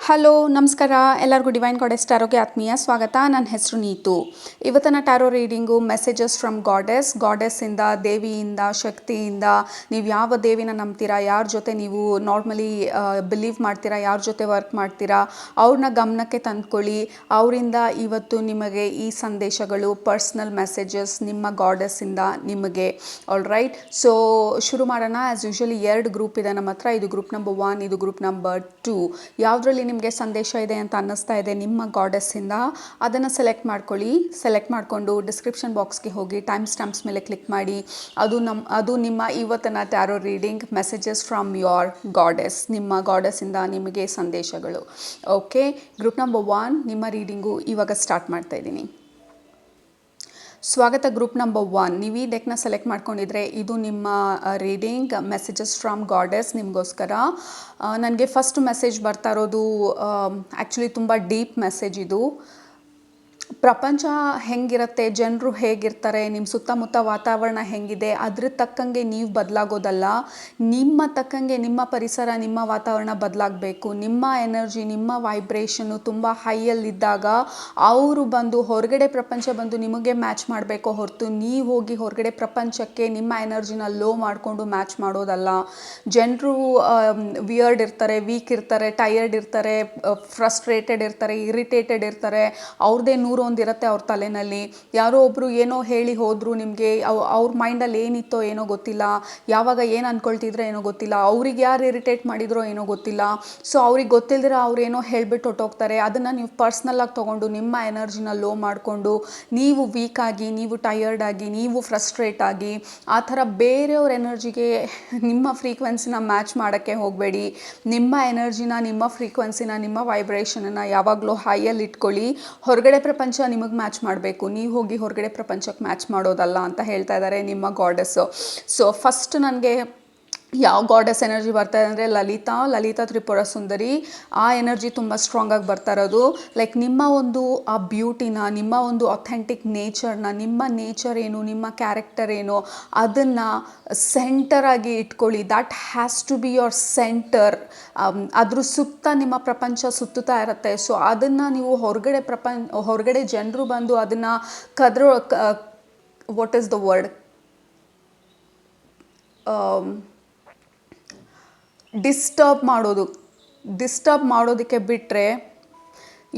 Hello ನಮಸ್ಕಾರ ಎಲ್ಲರಿಗೂ divine goddess ಟ್ಯಾರೋಗೆ ಆತ್ಮೀಯ ಸ್ವಾಗತ. ನನ್ನ ಹೆಸರು ನೀತು. ಇವತ್ತಿನ ಟ್ಯಾರೋ ರೀಡಿಂಗು ಮೆಸೇಜಸ್ ಫ್ರಮ್ ಗಾಡೆಸ್ಸಿಂದ, ದೇವಿಯಿಂದ, ಶಕ್ತಿಯಿಂದ. ನೀವು ಯಾವ ದೇವಿನ ನಂಬ್ತೀರಾ, ಯಾರ ಜೊತೆ ನೀವು ನಾರ್ಮಲಿ ಬಿಲೀವ್ ಮಾಡ್ತೀರಾ, ಯಾರ ಜೊತೆ ವರ್ಕ್ ಮಾಡ್ತೀರಾ, ಅವ್ರನ್ನ ಗಮನಕ್ಕೆ ತಂದ್ಕೊಳ್ಳಿ. ಅವರಿಂದ ಇವತ್ತು ನಿಮಗೆ ಈ ಸಂದೇಶಗಳು, ಪರ್ಸ್ನಲ್ ಮೆಸೇಜಸ್ ನಿಮ್ಮ ಗಾಡೆಸ್ಸಿಂದ ನಿಮಗೆ. ಆಲ್ ರೈಟ್, ಸೊ ಶುರು ಮಾಡೋಣ. ಆ್ಯಸ್ ಯೂಶುವಲಿ 2 ಗ್ರೂಪ್ ಇದೆ ನಮ್ಮ ಹತ್ರ. ಇದು ಗ್ರೂಪ್ ನಂಬರ್ 1, ಇದು ಗ್ರೂಪ್ ನಂಬರ್ 2. ಯಾವುದರಲ್ಲಿ ನಿಮಗೆ ಸಂದೇಶ ಇದೆ ಅಂತ ಅನ್ನಿಸ್ತಾ ಇದೆ ನಿಮ್ಮ ಗಾಡೆಸ್ಸಿಂದ, ಅದನ್ನು ಸೆಲೆಕ್ಟ್ ಮಾಡ್ಕೊಳ್ಳಿ. ಸೆಲೆಕ್ಟ್ ಮಾಡಿಕೊಂಡು ಡಿಸ್ಕ್ರಿಪ್ಷನ್ ಬಾಕ್ಸ್ಗೆ ಹೋಗಿ ಟೈಮ್ ಸ್ಟ್ಯಾಂಪ್ಸ್ ಮೇಲೆ ಕ್ಲಿಕ್ ಮಾಡಿ. ಅದು ನಿಮ್ಮ ಇವತ್ತಿನ tarot reading messages from your goddess. ನಿಮ್ಮ ಗಾಡೆಸ್ಸಿಂದ ನಿಮಗೆ ಸಂದೇಶಗಳು. ಓಕೆ, ಗ್ರೂಪ್ ನಂಬರ್ 1 ನಿಮ್ಮ ರೀಡಿಂಗು ಇವಾಗ ಸ್ಟಾರ್ಟ್ ಮಾಡ್ತಾ ಇದ್ದೀನಿ. ಸ್ವಾಗತ ಗ್ರೂಪ್ ನಂಬರ್ 1. ನೀವು ಈ ಡೆಕ್ನ ಸೆಲೆಕ್ಟ್ ಮಾಡ್ಕೊಂಡಿದ್ರೆ ಇದು ನಿಮ್ಮ ರೀಡಿಂಗ್ ಮೆಸೇಜಸ್ ಫ್ರಮ್ ಗಾಡೆಸ್ ನಿಮಗೋಸ್ಕರ. ನನಗೆ ಫಸ್ಟ್ ಮೆಸೇಜ್ ಬರ್ತಾ ಇರೋದು ಆ್ಯಕ್ಚುಲಿ ತುಂಬ ಡೀಪ್ ಮೆಸೇಜ್ ಇದು. ಪ್ರಪಂಚ ಹೆಂಗಿರುತ್ತೆ, ಜನರು ಹೇಗಿರ್ತಾರೆ, ನಿಮ್ಮ ಸುತ್ತಮುತ್ತ ವಾತಾವರಣ ಹೆಂಗಿದೆ, ಅದ್ರ ತಕ್ಕಂಗೆ ನೀವು ಬದಲಾಗೋದಲ್ಲ. ನಿಮ್ಮ ತಕ್ಕಂಗೆ ನಿಮ್ಮ ಪರಿಸರ, ನಿಮ್ಮ ವಾತಾವರಣ ಬದಲಾಗಬೇಕು. ನಿಮ್ಮ ಎನರ್ಜಿ, ನಿಮ್ಮ ವೈಬ್ರೇಷನ್ನು ತುಂಬ ಹೈಯಲ್ಲಿದ್ದಾಗ ಅವರು ಬಂದು ಹೊರಗಡೆ ಪ್ರಪಂಚ ಬಂದು ನಿಮಗೆ ಮ್ಯಾಚ್ ಮಾಡಬೇಕು ಹೊರತು ನೀವು ಹೋಗಿ ಹೊರಗಡೆ ಪ್ರಪಂಚಕ್ಕೆ ನಿಮ್ಮ ಎನರ್ಜಿನ ಲೋ ಮಾಡಿಕೊಂಡು ಮ್ಯಾಚ್ ಮಾಡೋದಲ್ಲ. ಜನರು ವಿಯರ್ಡ್ ಇರ್ತಾರೆ, ವೀಕ್ ಇರ್ತಾರೆ, ಟಯರ್ಡ್ ಇರ್ತಾರೆ, ಫ್ರಸ್ಟ್ರೇಟೆಡ್ ಇರ್ತಾರೆ, ಇರಿಟೇಟೆಡ್ ಇರ್ತಾರೆ. ಅವ್ರದ್ದೇ 101 ಇರುತ್ತೆ ಅವ್ರ ತಲೆಯಲ್ಲಿ. ಯಾರೋ ಒಬ್ಬರು ಏನೋ ಹೇಳಿ ಹೋದರು, ನಿಮಗೆ ಅವ್ರ ಮೈಂಡಲ್ಲಿ ಏನಿತ್ತೋ ಏನೋ ಗೊತ್ತಿಲ್ಲ, ಯಾವಾಗ ಏನು ಅಂದ್ಕೊಳ್ತಿದ್ರೋ ಏನೋ ಗೊತ್ತಿಲ್ಲ, ಅವ್ರಿಗೆ ಯಾರು ಇರಿಟೇಟ್ ಮಾಡಿದ್ರೋ ಏನೋ ಗೊತ್ತಿಲ್ಲ. ಸೊ ಅವ್ರಿಗೆ ಗೊತ್ತಿಲ್ದಿರ ಅವ್ರು ಏನೋ ಹೇಳಿಬಿಟ್ಟು ಹೊಟ್ಟೋಗ್ತಾರೆ. ಅದನ್ನು ನೀವು ಪರ್ಸ್ನಲ್ಲಾಗಿ ತೊಗೊಂಡು ನಿಮ್ಮ ಎನರ್ಜಿನ ಲೋ ಮಾಡಿಕೊಂಡು ನೀವು ವೀಕ್ ಆಗಿ, ನೀವು ಟಯರ್ಡ್ ಆಗಿ, ನೀವು ಫ್ರಸ್ಟ್ರೇಟ್ ಆಗಿ ಆ ಥರ ಬೇರೆಯವ್ರ ಎನರ್ಜಿಗೆ ನಿಮ್ಮ ಫ್ರೀಕ್ವೆನ್ಸಿನ ಮ್ಯಾಚ್ ಮಾಡೋಕ್ಕೆ ಹೋಗಬೇಡಿ. ನಿಮ್ಮ ಎನರ್ಜಿನ, ನಿಮ್ಮ ಫ್ರೀಕ್ವೆನ್ಸಿನ, ನಿಮ್ಮ ವೈಬ್ರೇಷನನ್ನು ಯಾವಾಗಲೂ ಹೈಯಲ್ಲಿ ಇಟ್ಕೊಳ್ಳಿ. ಹೊರಗಡೆ ಪ್ರಪಂಚ ನಿಮಗೆ ಮ್ಯಾಚ್ ಮಾಡಬೇಕು, ನೀವು ಹೋಗಿ ಹೊರಗಡೆ ಪ್ರಪಂಚಕ್ಕೆ ಮ್ಯಾಚ್ ಮಾಡೋದಲ್ಲ ಅಂತ ಹೇಳ್ತಾ ಇದ್ದಾರೆ ನಿಮ್ಮ ಗಾಡೆಸ್ಸು. ಸೊ ಫಸ್ಟ್ ನನಗೆ ಯಾವ ಗಾಡೆಸ್ ಎನರ್ಜಿ ಬರ್ತಾ ಇದೆ ಅಂದರೆ ಲಲಿತಾ ತ್ರಿಪುರ ಸುಂದರಿ. ಆ ಎನರ್ಜಿ ತುಂಬ ಸ್ಟ್ರಾಂಗಾಗಿ ಬರ್ತಾ ಇರೋದು. ಲೈಕ್ ನಿಮ್ಮ ಒಂದು ಆ ಬ್ಯೂಟಿನ, ನಿಮ್ಮ ಒಂದು ಅಥೆಂಟಿಕ್ ನೇಚರ್ನ, ನಿಮ್ಮ ನೇಚರ್ ಏನು, ನಿಮ್ಮ ಕ್ಯಾರೆಕ್ಟರ್ ಏನು, ಅದನ್ನು ಸೆಂಟರಾಗಿ ಇಟ್ಕೊಳ್ಳಿ. That has to be your centre. ಅದ್ರ ಸುತ್ತ ನಿಮ್ಮ ಪ್ರಪಂಚ ಸುತ್ತುತ್ತಾ ಇರುತ್ತೆ. ಸೊ ಅದನ್ನು ನೀವು ಹೊರಗಡೆ ಜನರು ಬಂದು ಅದನ್ನು what is the word, disturb ಮಾಡೋದಕ್ಕೆ ಬಿಟ್ಟರೆ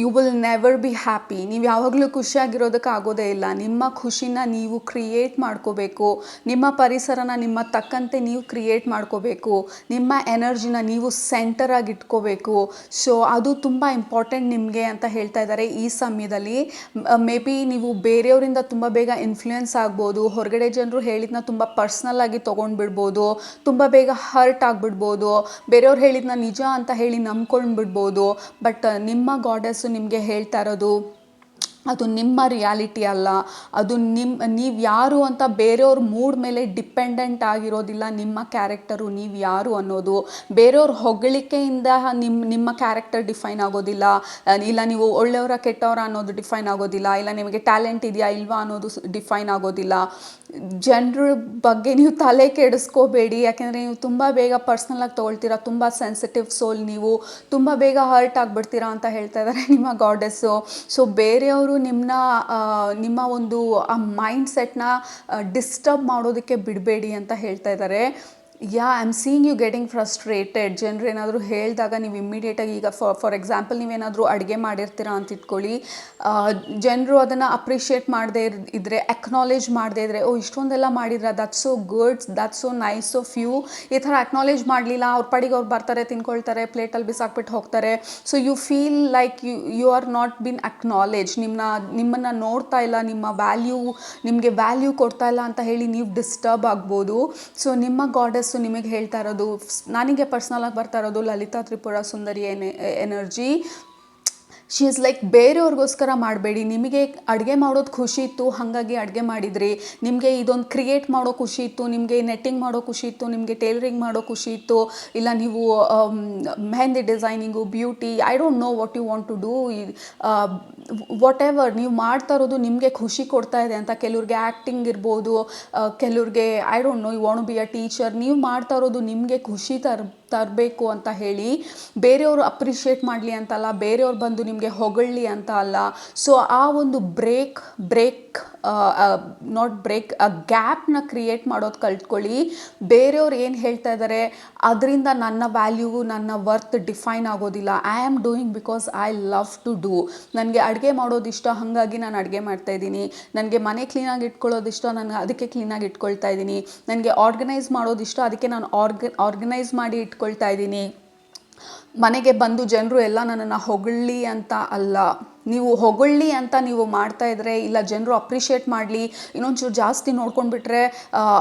you will never be happy. ನೀವು ಯಾವಾಗಲೂ ಖುಷಿಯಾಗಿರೋದಕ್ಕೆ ಆಗೋದೇ ಇಲ್ಲ. ನಿಮ್ಮ ಖುಷಿನ ನೀವು ಕ್ರಿಯೇಟ್ ಮಾಡ್ಕೋಬೇಕು. ನಿಮ್ಮ ಪರಿಸರನ ನಿಮ್ಮ ತಕ್ಕಂತೆ ನೀವು ಕ್ರಿಯೇಟ್ ಮಾಡ್ಕೋಬೇಕು. ನಿಮ್ಮ ಎನರ್ಜಿನ ನೀವು ಸೆಂಟರಾಗಿ ಇಟ್ಕೋಬೇಕು. ಸೊ ಅದು ತುಂಬ ಇಂಪಾರ್ಟೆಂಟ್ ನಿಮಗೆ ಅಂತ ಹೇಳ್ತಾ ಇದ್ದಾರೆ ಈ ಸಮಯದಲ್ಲಿ. ಮೇ ಬಿ ನೀವು ಬೇರೆಯವರಿಂದ ತುಂಬ ಬೇಗ ಇನ್ಫ್ಲೂಯೆನ್ಸ್ ಆಗ್ಬೋದು. ಹೊರಗಡೆ ಜನರು ಹೇಳಿದ್ನ ತುಂಬ ಪರ್ಸ್ನಲ್ಲಾಗಿ ತೊಗೊಂಡ್ಬಿಡ್ಬೋದು. ತುಂಬ ಬೇಗ ಹರ್ಟ್ ಆಗಿಬಿಡ್ಬೋದು. ಬೇರೆಯವ್ರು ಹೇಳಿದ್ನ ನಿಜ ಅಂತ ಹೇಳಿ ನಂಬ್ಕೊಂಡ್ಬಿಡ್ಬೋದು. ಬಟ್ ನಿಮ್ಮ ಗಾಡೆಸ್ ನಿಮಗೆ ಹೇಳ್ತಾ ಇರೋದು ಅದು ನಿಮ್ಮ ರಿಯಾಲಿಟಿ ಅಲ್ಲ. ಅದು ನೀವು ಯಾರು ಅಂತ ಬೇರೆಯವ್ರ ಮೂಡ್ ಮೇಲೆ ಡಿಪೆಂಡೆಂಟ್ ಆಗಿರೋದಿಲ್ಲ. ನಿಮ್ಮ ಕ್ಯಾರೆಕ್ಟರು, ನೀವು ಯಾರು ಅನ್ನೋದು ಬೇರೆಯವ್ರ ಹೊಗಳಿಕೆಯಿಂದ ನಿಮ್ಮ ಕ್ಯಾರೆಕ್ಟರ್ ಡಿಫೈನ್ ಆಗೋದಿಲ್ಲ. ಇಲ್ಲ ನೀವು ಒಳ್ಳೆಯವರ ಕೆಟ್ಟವರ ಅನ್ನೋದು ಡಿಫೈನ್ ಆಗೋದಿಲ್ಲ. ಇಲ್ಲ ನಿಮಗೆ ಟ್ಯಾಲೆಂಟ್ ಇದೆಯಾ ಇಲ್ವಾ ಅನ್ನೋದು ಡಿಫೈನ್ ಆಗೋದಿಲ್ಲ. ಜನರ ಬಗ್ಗೆ ನೀವು ತಲೆ ಕೆಡಿಸ್ಕೋಬೇಡಿ. ಯಾಕೆಂದರೆ ನೀವು ತುಂಬ ಬೇಗ ಪರ್ಸ್ನಲಾಗಿ ತೊಗೊಳ್ತೀರಾ. ತುಂಬ ಸೆನ್ಸಿಟಿವ್ ಸೋಲ್, ನೀವು ತುಂಬ ಬೇಗ ಹರ್ಟ್ ಆಗಿಬಿಡ್ತೀರಾ ಅಂತ ಹೇಳ್ತಾ ಇದ್ದಾರೆ ನಿಮ್ಮ ಗಾಡೆಸ್ಸು. ಸೊ ಬೇರೆಯವರು ನಿಮ್ಮ ಒಂದು ಆ ಮೈಂಡ್ ಸೆಟ್ನ ಡಿಸ್ಟರ್ಬ್ ಮಾಡೋದಕ್ಕೆ ಬಿಡಬೇಡಿ ಅಂತ ಹೇಳ್ತಾ ಇದ್ದಾರೆ. I am seeing you getting frustrated. ಜನರು ಏನಾದರೂ ಹೇಳಿದಾಗ ನೀವು ಇಮ್ಮಿಡಿಯೇಟಾಗಿ, ಈಗ ಫಾರ್ ಎಕ್ಸಾಂಪಲ್ ನೀವೇನಾದರೂ ಅಡುಗೆ ಮಾಡಿರ್ತೀರಾ ಅಂತ ಇಟ್ಕೊಳ್ಳಿ. ಜನರು ಅದನ್ನು ಅಪ್ರಿಷಿಯೇಟ್ ಮಾಡದೇ ಇದ್ದರೆ, ಅಕ್ನಾಲೇಜ್ ಮಾಡದೇ ಇದ್ದರೆ, ಇಷ್ಟೊಂದೆಲ್ಲ ಮಾಡಿದ್ರೆ that's so good, that's so nice of you. ಈ ಥರ ಅಕ್ನಾಲೇಜ್ ಮಾಡಲಿಲ್ಲ, ಅವ್ರ ಪಾಡಿಗೆ ಅವ್ರು ಬರ್ತಾರೆ, ತಿನ್ಕೊಳ್ತಾರೆ, ಪ್ಲೇಟಲ್ಲಿ ಬಿಸಾಕ್ಬಿಟ್ಟು ಹೋಗ್ತಾರೆ. So you feel like you are not been acknowledge. ನಿಮ್ಮನ್ನು ನೋಡ್ತಾ ಇಲ್ಲ, ನಿಮಗೆ ವ್ಯಾಲ್ಯೂ ಕೊಡ್ತಾ ಇಲ್ಲ ಅಂತ ಹೇಳಿ ನೀವು ಡಿಸ್ಟರ್ಬ್ ಆಗ್ಬೋದು. ಸೊ ನಿಮ್ಮ ಗಾಡೆಸ್ ನಿಮಗೆ ಹೇಳ್ತಾ ಇರೋದು, ನನಗೆ ಪರ್ಸ್ನಲಾಗಿ ಬರ್ತಾ ಇರೋದು Lalitha Tripura Sundari energy. She is like ಬೇರೆಯವ್ರಿಗೋಸ್ಕರ ಮಾಡಬೇಡಿ. ನಿಮಗೆ ಅಡುಗೆ ಮಾಡೋದು ಖುಷಿ ಇತ್ತು, ಹಾಗಾಗಿ ಅಡುಗೆ ಮಾಡಿದ್ರಿ. ನಿಮಗೆ ಇದೊಂದು ಕ್ರಿಯೇಟ್ ಮಾಡೋ ಖುಷಿ ಇತ್ತು, ನಿಮಗೆ ನೆಟ್ಟಿಂಗ್ ಮಾಡೋ ಖುಷಿ ಇತ್ತು, ನಿಮಗೆ ಟೇಲರಿಂಗ್ ಮಾಡೋ ಖುಷಿ ಇತ್ತು, ಇಲ್ಲ ನೀವು mehndi designing, beauty, I don't know what you want to do. Whatever ನೀವು ಮಾಡ್ತಾ ಇರೋದು ನಿಮಗೆ ಖುಷಿ ಕೊಡ್ತಾ ಇದೆ ಅಂತ. ಕೆಲವ್ರಿಗೆ ಆ್ಯಕ್ಟಿಂಗ್ ಇರ್ಬೋದು, ಕೆಲವ್ರಿಗೆ I don't know, you want to be a teacher. ನೀವು ಮಾಡ್ತಾ ಇರೋದು ನಿಮಗೆ ಖುಷಿ ತರಬೇಕು ಅಂತ ಹೇಳಿ. ಬೇರೆಯವರು ಅಪ್ರಿಷಿಯೇಟ್ ಮಾಡಲಿ ಅಂತಲ್ಲ, ಬೇರೆಯವ್ರು ಬಂದು ನಿಮಗೆ ಹೊಗಳ್ಳಿ ಅಂತ ಅಲ್ಲ. ಸೊ ಆ ಒಂದು ಗ್ಯಾಪ್ನ ಕ್ರಿಯೇಟ್ ಮಾಡೋದು ಕಲ್ತ್ಕೊಳ್ಳಿ. ಬೇರೆಯವ್ರು ಏನು ಹೇಳ್ತಾ ಇದ್ದಾರೆ ಅದರಿಂದ ನನ್ನ ವ್ಯಾಲ್ಯೂ, ನನ್ನ ವರ್ತ್ ಡಿಫೈನ್ ಆಗೋದಿಲ್ಲ. I am doing because I love to do. ನನಗೆ ಅಡುಗೆ ಮಾಡೋದಿಷ್ಟ, ಹಾಗಾಗಿ ನಾನು ಅಡುಗೆ ಮಾಡ್ತಾಯಿದ್ದೀನಿ. ನನಗೆ ಮನೆ ಕ್ಲೀನಾಗಿ ಇಟ್ಕೊಳ್ಳೋದಿಷ್ಟ, ನಾನು ಅದಕ್ಕೆ ಕ್ಲೀನಾಗಿ ಇಟ್ಕೊಳ್ತಾ ಇದ್ದೀನಿ. ನನಗೆ ಆರ್ಗನೈಸ್ ಮಾಡೋದಿಷ್ಟ, ಅದಕ್ಕೆ ನಾನು ಆರ್ಗನೈಸ್ ಮಾಡಿ ಇಟ್ಕೊಳ್ತಾ ಇದ್ದೀನಿ. ಮನೆಗೆ ಬಂದು ಜನರು ಎಲ್ಲ ನನ್ನನ್ನು ಹೊಗಳ್ಳಿ ಅಂತ ಅಲ್ಲ. ನೀವು ಹೊಗಳ್ಳಿ ಅಂತ ನೀವು ಮಾಡ್ತಾ ಇದ್ರೆ, ಇಲ್ಲ ಜನರು ಅಪ್ರಿಷಿಯೇಟ್ ಮಾಡಲಿ, ಇನ್ನೊಂಚೂರು ಜಾಸ್ತಿ ನೋಡ್ಕೊಂಡ್ಬಿಟ್ರೆ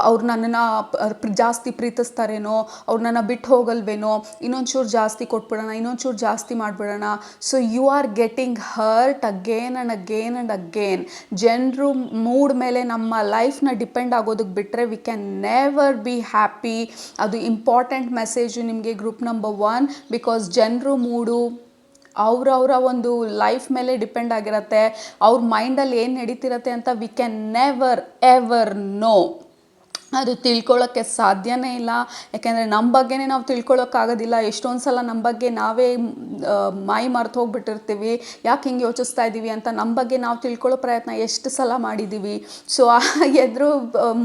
ಅವ್ರು ನನ್ನನ್ನು ಜಾಸ್ತಿ ಪ್ರೀತಿಸ್ತಾರೇನೋ, ಅವ್ರು ನನ್ನ ಬಿಟ್ಟು ಹೋಗಲ್ವೇನೋ, ಇನ್ನೊಂಚೂರು ಜಾಸ್ತಿ ಕೊಟ್ಬಿಡೋಣ, ಇನ್ನೊಂಚೂರು ಜಾಸ್ತಿ ಮಾಡಿಬಿಡೋಣ. So you are getting hurt again and again and again. ಜನರು ಮೂಡ್ ಮೇಲೆ ನಮ್ಮ ಲೈಫ್ನ ಡಿಪೆಂಡ್ ಆಗೋದಕ್ಕೆ ಬಿಟ್ಟರೆ we can never be happy. ಅದು ಇಂಪಾರ್ಟೆಂಟ್ ಮೆಸೇಜು ನಿಮಗೆ ಗ್ರೂಪ್ ನಂಬರ್ 1. ಬಿಕಾಸ್ ಜನರು ಮೂಡು ಅವರವರ ಒಂದು ಲೈಫ್ ಮೇಲೆ ಡಿಪೆಂಡ್ ಆಗಿರುತ್ತೆ. ಅವ್ರ ಮೈಂಡಲ್ಲಿ ಏನು ನಡೀತಿರತ್ತೆ ಅಂತ we can never ever know. ಅದು ತಿಳ್ಕೊಳ್ಳೋಕ್ಕೆ ಸಾಧ್ಯನೇ ಇಲ್ಲ. ಯಾಕೆಂದರೆ ನಮ್ಮ ಬಗ್ಗೆನೇ ನಾವು ತಿಳ್ಕೊಳ್ಳೋಕ್ಕಾಗೋದಿಲ್ಲ. ಎಷ್ಟೊಂದು ಸಲ ನಮ್ಮ ಬಗ್ಗೆ ನಾವೇ ಮೈ ಮರೆತು ಹೋಗ್ಬಿಟ್ಟಿರ್ತೀವಿ. ಯಾಕೆ ಹಿಂಗೆ ಯೋಚಿಸ್ತಾ ಇದ್ದೀವಿ ಅಂತ ನಮ್ಮ ಬಗ್ಗೆ ನಾವು ತಿಳ್ಕೊಳ್ಳೋ ಪ್ರಯತ್ನ ಎಷ್ಟು ಸಲ ಮಾಡಿದ್ದೀವಿ. ಸೊ ಎದುರು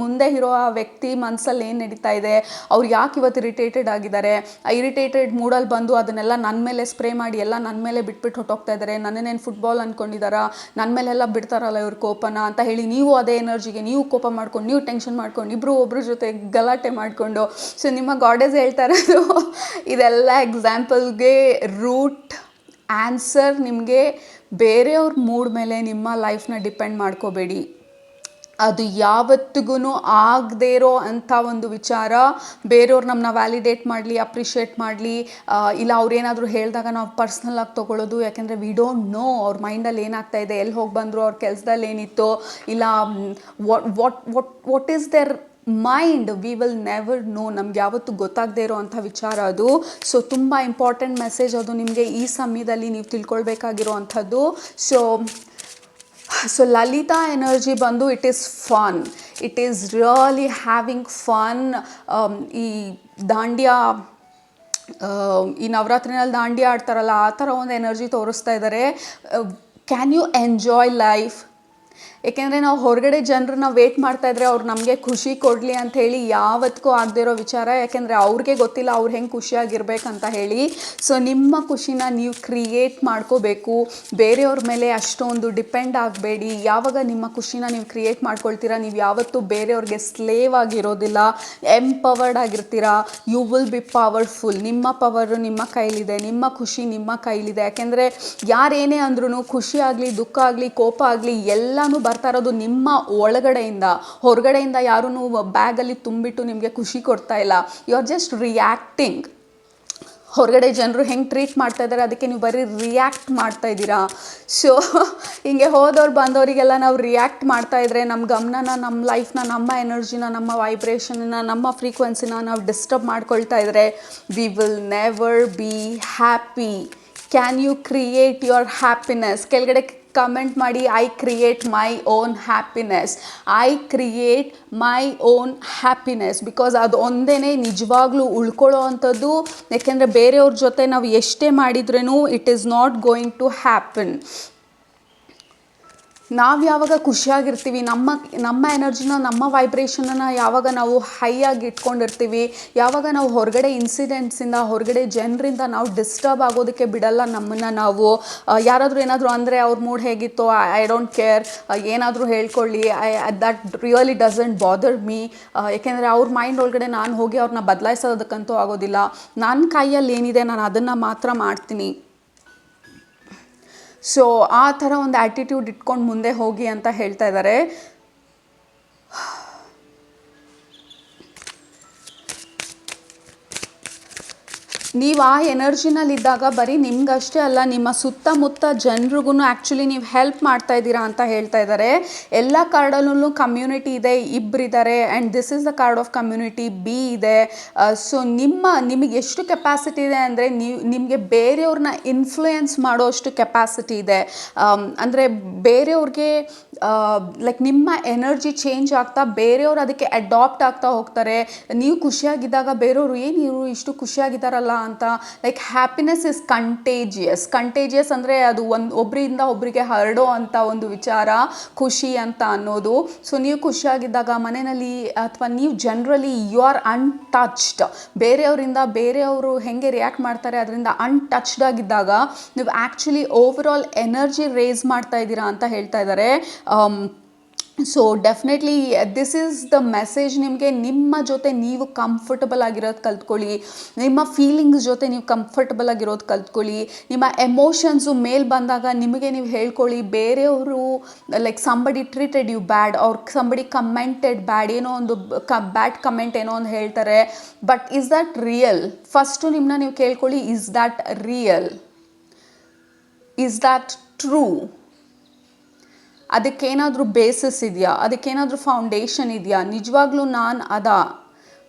ಮುಂದೆ ಇರೋ ಆ ವ್ಯಕ್ತಿ ಮನಸ್ಸಲ್ಲಿ ಏನು ನಡೀತಾ ಇದೆ, ಅವ್ರು ಯಾಕೆ ಇವತ್ತು ಇರಿಟೇಟೆಡ್ ಆಗಿದ್ದಾರೆ, ಆ ಇರಿಟೇಟೆಡ್ ಮೂಡಲ್ಲಿ ಬಂದು ಅದನ್ನೆಲ್ಲ ನನ್ನ ಮೇಲೆ ಸ್ಪ್ರೇ ಮಾಡಿ ಎಲ್ಲ ನನ್ನ ಮೇಲೆ ಬಿಟ್ಬಿಟ್ಟು ಹೊಟ್ಟೋಗ್ತಾ ಇದ್ದಾರೆ, ನನ್ನನ್ನೇನು ಫುಟ್ಬಾಲ್ ಅಂದ್ಕೊಂಡಿದ್ದಾರಾ, ನನ್ನ ಮೇಲೆಲ್ಲ ಬಿಡ್ತಾರಲ್ಲ ಇವ್ರ ಕೋಪನ ಅಂತ ಹೇಳಿ ನೀವು ಅದೇ ಎನರ್ಜಿಗೆ ನೀವು ಕೋಪ ಮಾಡ್ಕೊಂಡು, ನೀವು ಟೆನ್ಷನ್ ಮಾಡ್ಕೊಂಡು, ಇಬ್ಬರು ಒಬ್ಬರ ಜೊತೆ ಗಲಾಟೆ ಮಾಡಿಕೊಂಡು. ಸೊ ನಿಮ್ಮ ಗಾಡೆಸ್ ಹೇಳ್ತಾ ಇರೋದು ಇದೆಲ್ಲ ಎಕ್ಸಾಂಪಲ್ಗೆ ರೂಟ್ ಆನ್ಸರ್. ನಿಮಗೆ ಬೇರೆಯವ್ರ ಮೂಡ್ ಮೇಲೆ ನಿಮ್ಮ ಲೈಫ್ನ ಡಿಪೆಂಡ್ ಮಾಡ್ಕೋಬೇಡಿ. ಅದು ಯಾವತ್ತಿಗೂ ಆಗದೇ ಇರೋ ಅಂಥ ಒಂದು ವಿಚಾರ. ಬೇರೆಯವ್ರು ನಮ್ಮನ್ನ ವ್ಯಾಲಿಡೇಟ್ ಮಾಡಲಿ, ಅಪ್ರಿಷಿಯೇಟ್ ಮಾಡಲಿ, ಇಲ್ಲ ಅವ್ರೇನಾದರೂ ಹೇಳಿದಾಗ ನಾವು ಪರ್ಸ್ನಲ್ಲಾಗಿ ತೊಗೊಳ್ಳೋದು. ಯಾಕೆಂದರೆ ವಿ ಡೋಂಟ್ ನೋ ಅವ್ರ ಮೈಂಡಲ್ಲಿ ಏನಾಗ್ತಾ ಇದೆ, ಎಲ್ಲಿ ಹೋಗಿ ಬಂದರು, ಅವ್ರ ಕೆಲಸದಲ್ಲಿ ಏನಿತ್ತು, ಇಲ್ಲ what is their mind, V will never know. ನಮ್ಗೆ ಯಾವತ್ತೂ ಗೊತ್ತಾಗದೇ ಇರೋ ಅಂಥ ವಿಚಾರ ಅದು. ಸೊ ತುಂಬ ಇಂಪಾರ್ಟೆಂಟ್ ಮೆಸೇಜ್ ಅದು ನಿಮಗೆ ಈ ಸಮಯದಲ್ಲಿ ನೀವು ತಿಳ್ಕೊಳ್ಬೇಕಾಗಿರೋ ಅಂಥದ್ದು. ಸೊ ಲಲಿತಾ ಎನರ್ಜಿ ಬಂದು it is fun, it is really having fun. ಈ ದಾಂಡ್ಯಾ, ಈ ನವರಾತ್ರಿನಲ್ಲಿ ದಾಂಡ್ಯಾ ಆಡ್ತಾರಲ್ಲ, ಆ ಥರ ಒಂದು ಎನರ್ಜಿ ತೋರಿಸ್ತಾ ಇದ್ದಾರೆ. Can you enjoy life? ಏಕೆಂದರೆ ನಾವು ಹೊರಗಡೆ ಜನರನ್ನ ವೇಟ್ ಮಾಡ್ತಾಯಿದ್ರೆ ಅವ್ರು ನಮಗೆ ಖುಷಿ ಕೊಡಲಿ ಅಂಥೇಳಿ ಯಾವತ್ತಿಗೂ ಆಗದೇ ಇರೋ ವಿಚಾರ. ಯಾಕೆಂದರೆ ಅವ್ರಿಗೆ ಗೊತ್ತಿಲ್ಲ ಅವ್ರು ಹೆಂಗೆ ಖುಷಿಯಾಗಿರ್ಬೇಕಂತ ಹೇಳಿ. ಸೊ ನಿಮ್ಮ ಖುಷಿನ ನೀವು ಕ್ರಿಯೇಟ್ ಮಾಡ್ಕೋಬೇಕು. ಬೇರೆಯವ್ರ ಮೇಲೆ ಅಷ್ಟೊಂದು ಡಿಪೆಂಡ್ ಆಗಬೇಡಿ. ಯಾವಾಗ ನಿಮ್ಮ ಖುಷಿನ ನೀವು ಕ್ರಿಯೇಟ್ ಮಾಡ್ಕೊಳ್ತೀರಾ, ನೀವು ಯಾವತ್ತೂ ಬೇರೆಯವ್ರಿಗೆ ಸ್ಲೇವ್ ಆಗಿರೋದಿಲ್ಲ, ಎಂಪವರ್ಡ್ ಆಗಿರ್ತೀರಾ. You will be powerful. ನಿಮ್ಮ ಪವರು ನಿಮ್ಮ ಕೈಲಿದೆ, ನಿಮ್ಮ ಖುಷಿ ನಿಮ್ಮ ಕೈಲಿದೆ. ಯಾಕೆಂದರೆ ಯಾರೇನೇ ಅಂದ್ರೂ ಖುಷಿ ಆಗಲಿ, ದುಃಖ ಆಗಲಿ, ಕೋಪ ಆಗಲಿ ಎಲ್ಲನೂ ಬರ್ತಾ ಇರೋದು ನಿಮ್ಮ ಒಳಗಡೆಯಿಂದ. ಹೊರಗಡೆಯಿಂದ ಯಾರೂ ಬ್ಯಾಗಲ್ಲಿ ತುಂಬಿಟ್ಟು ನಿಮಗೆ ಖುಷಿ ಕೊಡ್ತಾ ಇಲ್ಲ. You are just reacting. ಹೊರಗಡೆ ಜನರು ಹೆಂಗೆ ಟ್ರೀಟ್ ಮಾಡ್ತಾ ಇದ್ದಾರೆ ಅದಕ್ಕೆ ನೀವು ಬರೀ ರಿಯಾಕ್ಟ್ ಮಾಡ್ತಾ ಇದ್ದೀರಾ. ಸೊ ಹಿಂಗೆ ಹೋದವ್ರು ಬಂದವರಿಗೆಲ್ಲ ನಾವು ರಿಯಾಕ್ಟ್ ಮಾಡ್ತಾ ಇದ್ರೆ ನಮ್ಮ ಗಮನನ, ನಮ್ಮ ಲೈಫ್ನ, ನಮ್ಮ ಎನರ್ಜಿನ, ನಮ್ಮ ವೈಬ್ರೇಷನ್ನ, ನಮ್ಮ ಫ್ರೀಕ್ವೆನ್ಸಿನ ನಾವು ಡಿಸ್ಟರ್ಬ್ ಮಾಡ್ಕೊಳ್ತಾ ಇದ್ರೆ we will never be happy. Can you create your happiness? ಕೆಳಗಡೆ ಕಮೆಂಟ್ ಮಾಡಿ, I create my own happiness. I create my own happiness. Because ಅದು ಒಂದೇ ನಿಜವಾಗ್ಲೂ ಉಳ್ಕೊಳ್ಳೋ ಅಂಥದ್ದು. ಯಾಕೆಂದರೆ ಬೇರೆಯವ್ರ ಜೊತೆ ನಾವು ಎಷ್ಟೇ ಮಾಡಿದ್ರೂ it is not going to happen. ನಾವು ಯಾವಾಗ ಖುಷಿಯಾಗಿರ್ತೀವಿ, ನಮ್ಮ ಎನರ್ಜಿನ, ನಮ್ಮ ವೈಬ್ರೇಷನನ್ನು ಯಾವಾಗ ನಾವು ಹೈಯಾಗಿ ಇಟ್ಕೊಂಡಿರ್ತೀವಿ, ಯಾವಾಗ ನಾವು ಹೊರಗಡೆ ಇನ್ಸಿಡೆಂಟ್ಸಿಂದ, ಹೊರಗಡೆ ಜನರಿಂದ ನಾವು ಡಿಸ್ಟರ್ಬ್ ಆಗೋದಕ್ಕೆ ಬಿಡಲ್ಲ ನಮ್ಮನ್ನು ನಾವು. ಯಾರಾದರೂ ಏನಾದರೂ ಅಂದರೆ ಅವ್ರ ಮೂಡ್ ಹೇಗಿತ್ತೋ ಐ ಡೋಂಟ್ ಕೇರ್, ಏನಾದರೂ ಹೇಳ್ಕೊಳ್ಳಿ, that really doesn't bother me. ಏಕೆಂದರೆ ಅವ್ರ ಮೈಂಡ್ ಒಳಗಡೆ ನಾನು ಹೋಗಿ ಅವ್ರನ್ನ ಬದಲಾಯಿಸೋದಕ್ಕಂತೂ ಆಗೋದಿಲ್ಲ. ನನ್ನ ಕೈಯಲ್ಲಿ ಏನಿದೆ ನಾನು ಅದನ್ನು ಮಾತ್ರ ಮಾಡ್ತೀನಿ. ಸೊ ಆ ಥರ ಒಂದು ಆ್ಯಟಿಟ್ಯೂಡ್ ಇಟ್ಕೊಂಡು ಮುಂದೆ ಹೋಗಿ ಅಂತ ಹೇಳ್ತಾ ಇದ್ದಾರೆ. ನೀವು ಆ ಎನರ್ಜಿನಲ್ಲಿದ್ದಾಗ ಬರೀ ನಿಮ್ಗಷ್ಟೇ ಅಲ್ಲ, ನಿಮ್ಮ ಸುತ್ತಮುತ್ತ ಜನರಿಗೂ ಆ್ಯಕ್ಚುಲಿ ನೀವು ಹೆಲ್ಪ್ ಮಾಡ್ತಾ ಇದ್ದೀರಾ ಅಂತ ಹೇಳ್ತಾ ಇದ್ದಾರೆ. ಎಲ್ಲ ಕಾರ್ಡಲ್ಲೂ ಕಮ್ಯುನಿಟಿ ಇದೆ, ಇಬ್ಬರಿದ್ದಾರೆ, and this is the card of community B ಇದೆ. ಸೊ ನಿಮಗೆ ಎಷ್ಟು ಕೆಪಾಸಿಟಿ ಇದೆ ಅಂದರೆ ನಿಮಗೆ ಬೇರೆಯವ್ರನ್ನ ಇನ್ಫ್ಲೂಯೆನ್ಸ್ ಮಾಡೋಷ್ಟು ಕೆಪಾಸಿಟಿ ಇದೆ. ಅಂದರೆ ಬೇರೆಯವ್ರಿಗೆ ಲೈಕ್ ನಿಮ್ಮ ಎನರ್ಜಿ ಚೇಂಜ್ ಆಗ್ತಾ ಬೇರೆಯವ್ರು ಅದಕ್ಕೆ ಅಡಾಪ್ಟ್ ಆಗ್ತಾ ಹೋಗ್ತಾರೆ. ನೀವು ಖುಷಿಯಾಗಿದ್ದಾಗ ಬೇರೆಯವರು ಏನು ಇವರು ಇಷ್ಟು ಖುಷಿಯಾಗಿದ್ದಾರಲ್ಲ ಅಂತ, ಲೈಕ್ ಹ್ಯಾಪಿನೆಸ್ ಇಸ್ ಕಂಟೇಜಿಯಸ್ ಅಂದರೆ ಅದು ಒಬ್ಬರಿಂದ ಒಬ್ಬರಿಗೆ ಹರಡೋ ಅಂಥ ಒಂದು ವಿಚಾರ ಖುಷಿ ಅಂತ ಅನ್ನೋದು. ಸೊ ನೀವು ಖುಷಿಯಾಗಿದ್ದಾಗ ಮನೆಯಲ್ಲಿ ಅಥವಾ ನೀವು ಜನರಲಿ ಯು ಆರ್ ಅನ್ಟಚ್ಡ್, ಬೇರೆಯವರು ಹೇಗೆ ರಿಯಾಕ್ಟ್ ಮಾಡ್ತಾರೆ ಅದರಿಂದ ಅನ್ಟಚ್ಡ್ ಆಗಿದ್ದಾಗ ನೀವು actually overall energy raise ಮಾಡ್ತಾ ಇದ್ದೀರಾ ಅಂತ ಹೇಳ್ತಾ ಇದ್ದಾರೆ. So definitely this is the message ನಿಮಗೆ. ನಿಮ್ಮ ಜೊತೆ ನೀವು ಕಂಫರ್ಟಬಲ್ ಆಗಿರೋದು ಕಲ್ತ್ಕೊಳ್ಳಿ, ನಿಮ್ಮ ಫೀಲಿಂಗ್ಸ್ ಜೊತೆ ನೀವು ಕಂಫರ್ಟಬಲ್ ಆಗಿರೋದು ಕಲ್ತ್ಕೊಳ್ಳಿ. ನಿಮ್ಮ ಎಮೋಷನ್ಸು ಮೇಲೆ ಬಂದಾಗ ನಿಮಗೆ ನೀವು ಹೇಳ್ಕೊಳ್ಳಿ. ಬೇರೆಯವರು ಲೈಕ್ ಸಂಬಡಿ ಟ್ರೀಟೆಡ್ ಯು ಬ್ಯಾಡ್, ಅವ್ರು ಸಂಬಡಿ ಕಮೆಂಟೆಡ್ ಬ್ಯಾಡ್, ಏನೋ ಒಂದು ಬ್ಯಾಡ್ ಕಮೆಂಟ್ ಏನೋ ಒಂದು ಹೇಳ್ತಾರೆ, but is that real? First ನಿಮ್ಮನ್ನ ನೀವು ಕೇಳ್ಕೊಳ್ಳಿ, is that real? Is that true? ಅದಕ್ಕೇನಾದರೂ ಬೇಸಿಸ್ ಇದೆಯಾ? ಅದಕ್ಕೇನಾದರೂ ಫೌಂಡೇಶನ್ ಇದೆಯಾ? ನಿಜವಾಗ್ಲೂ ನಾನು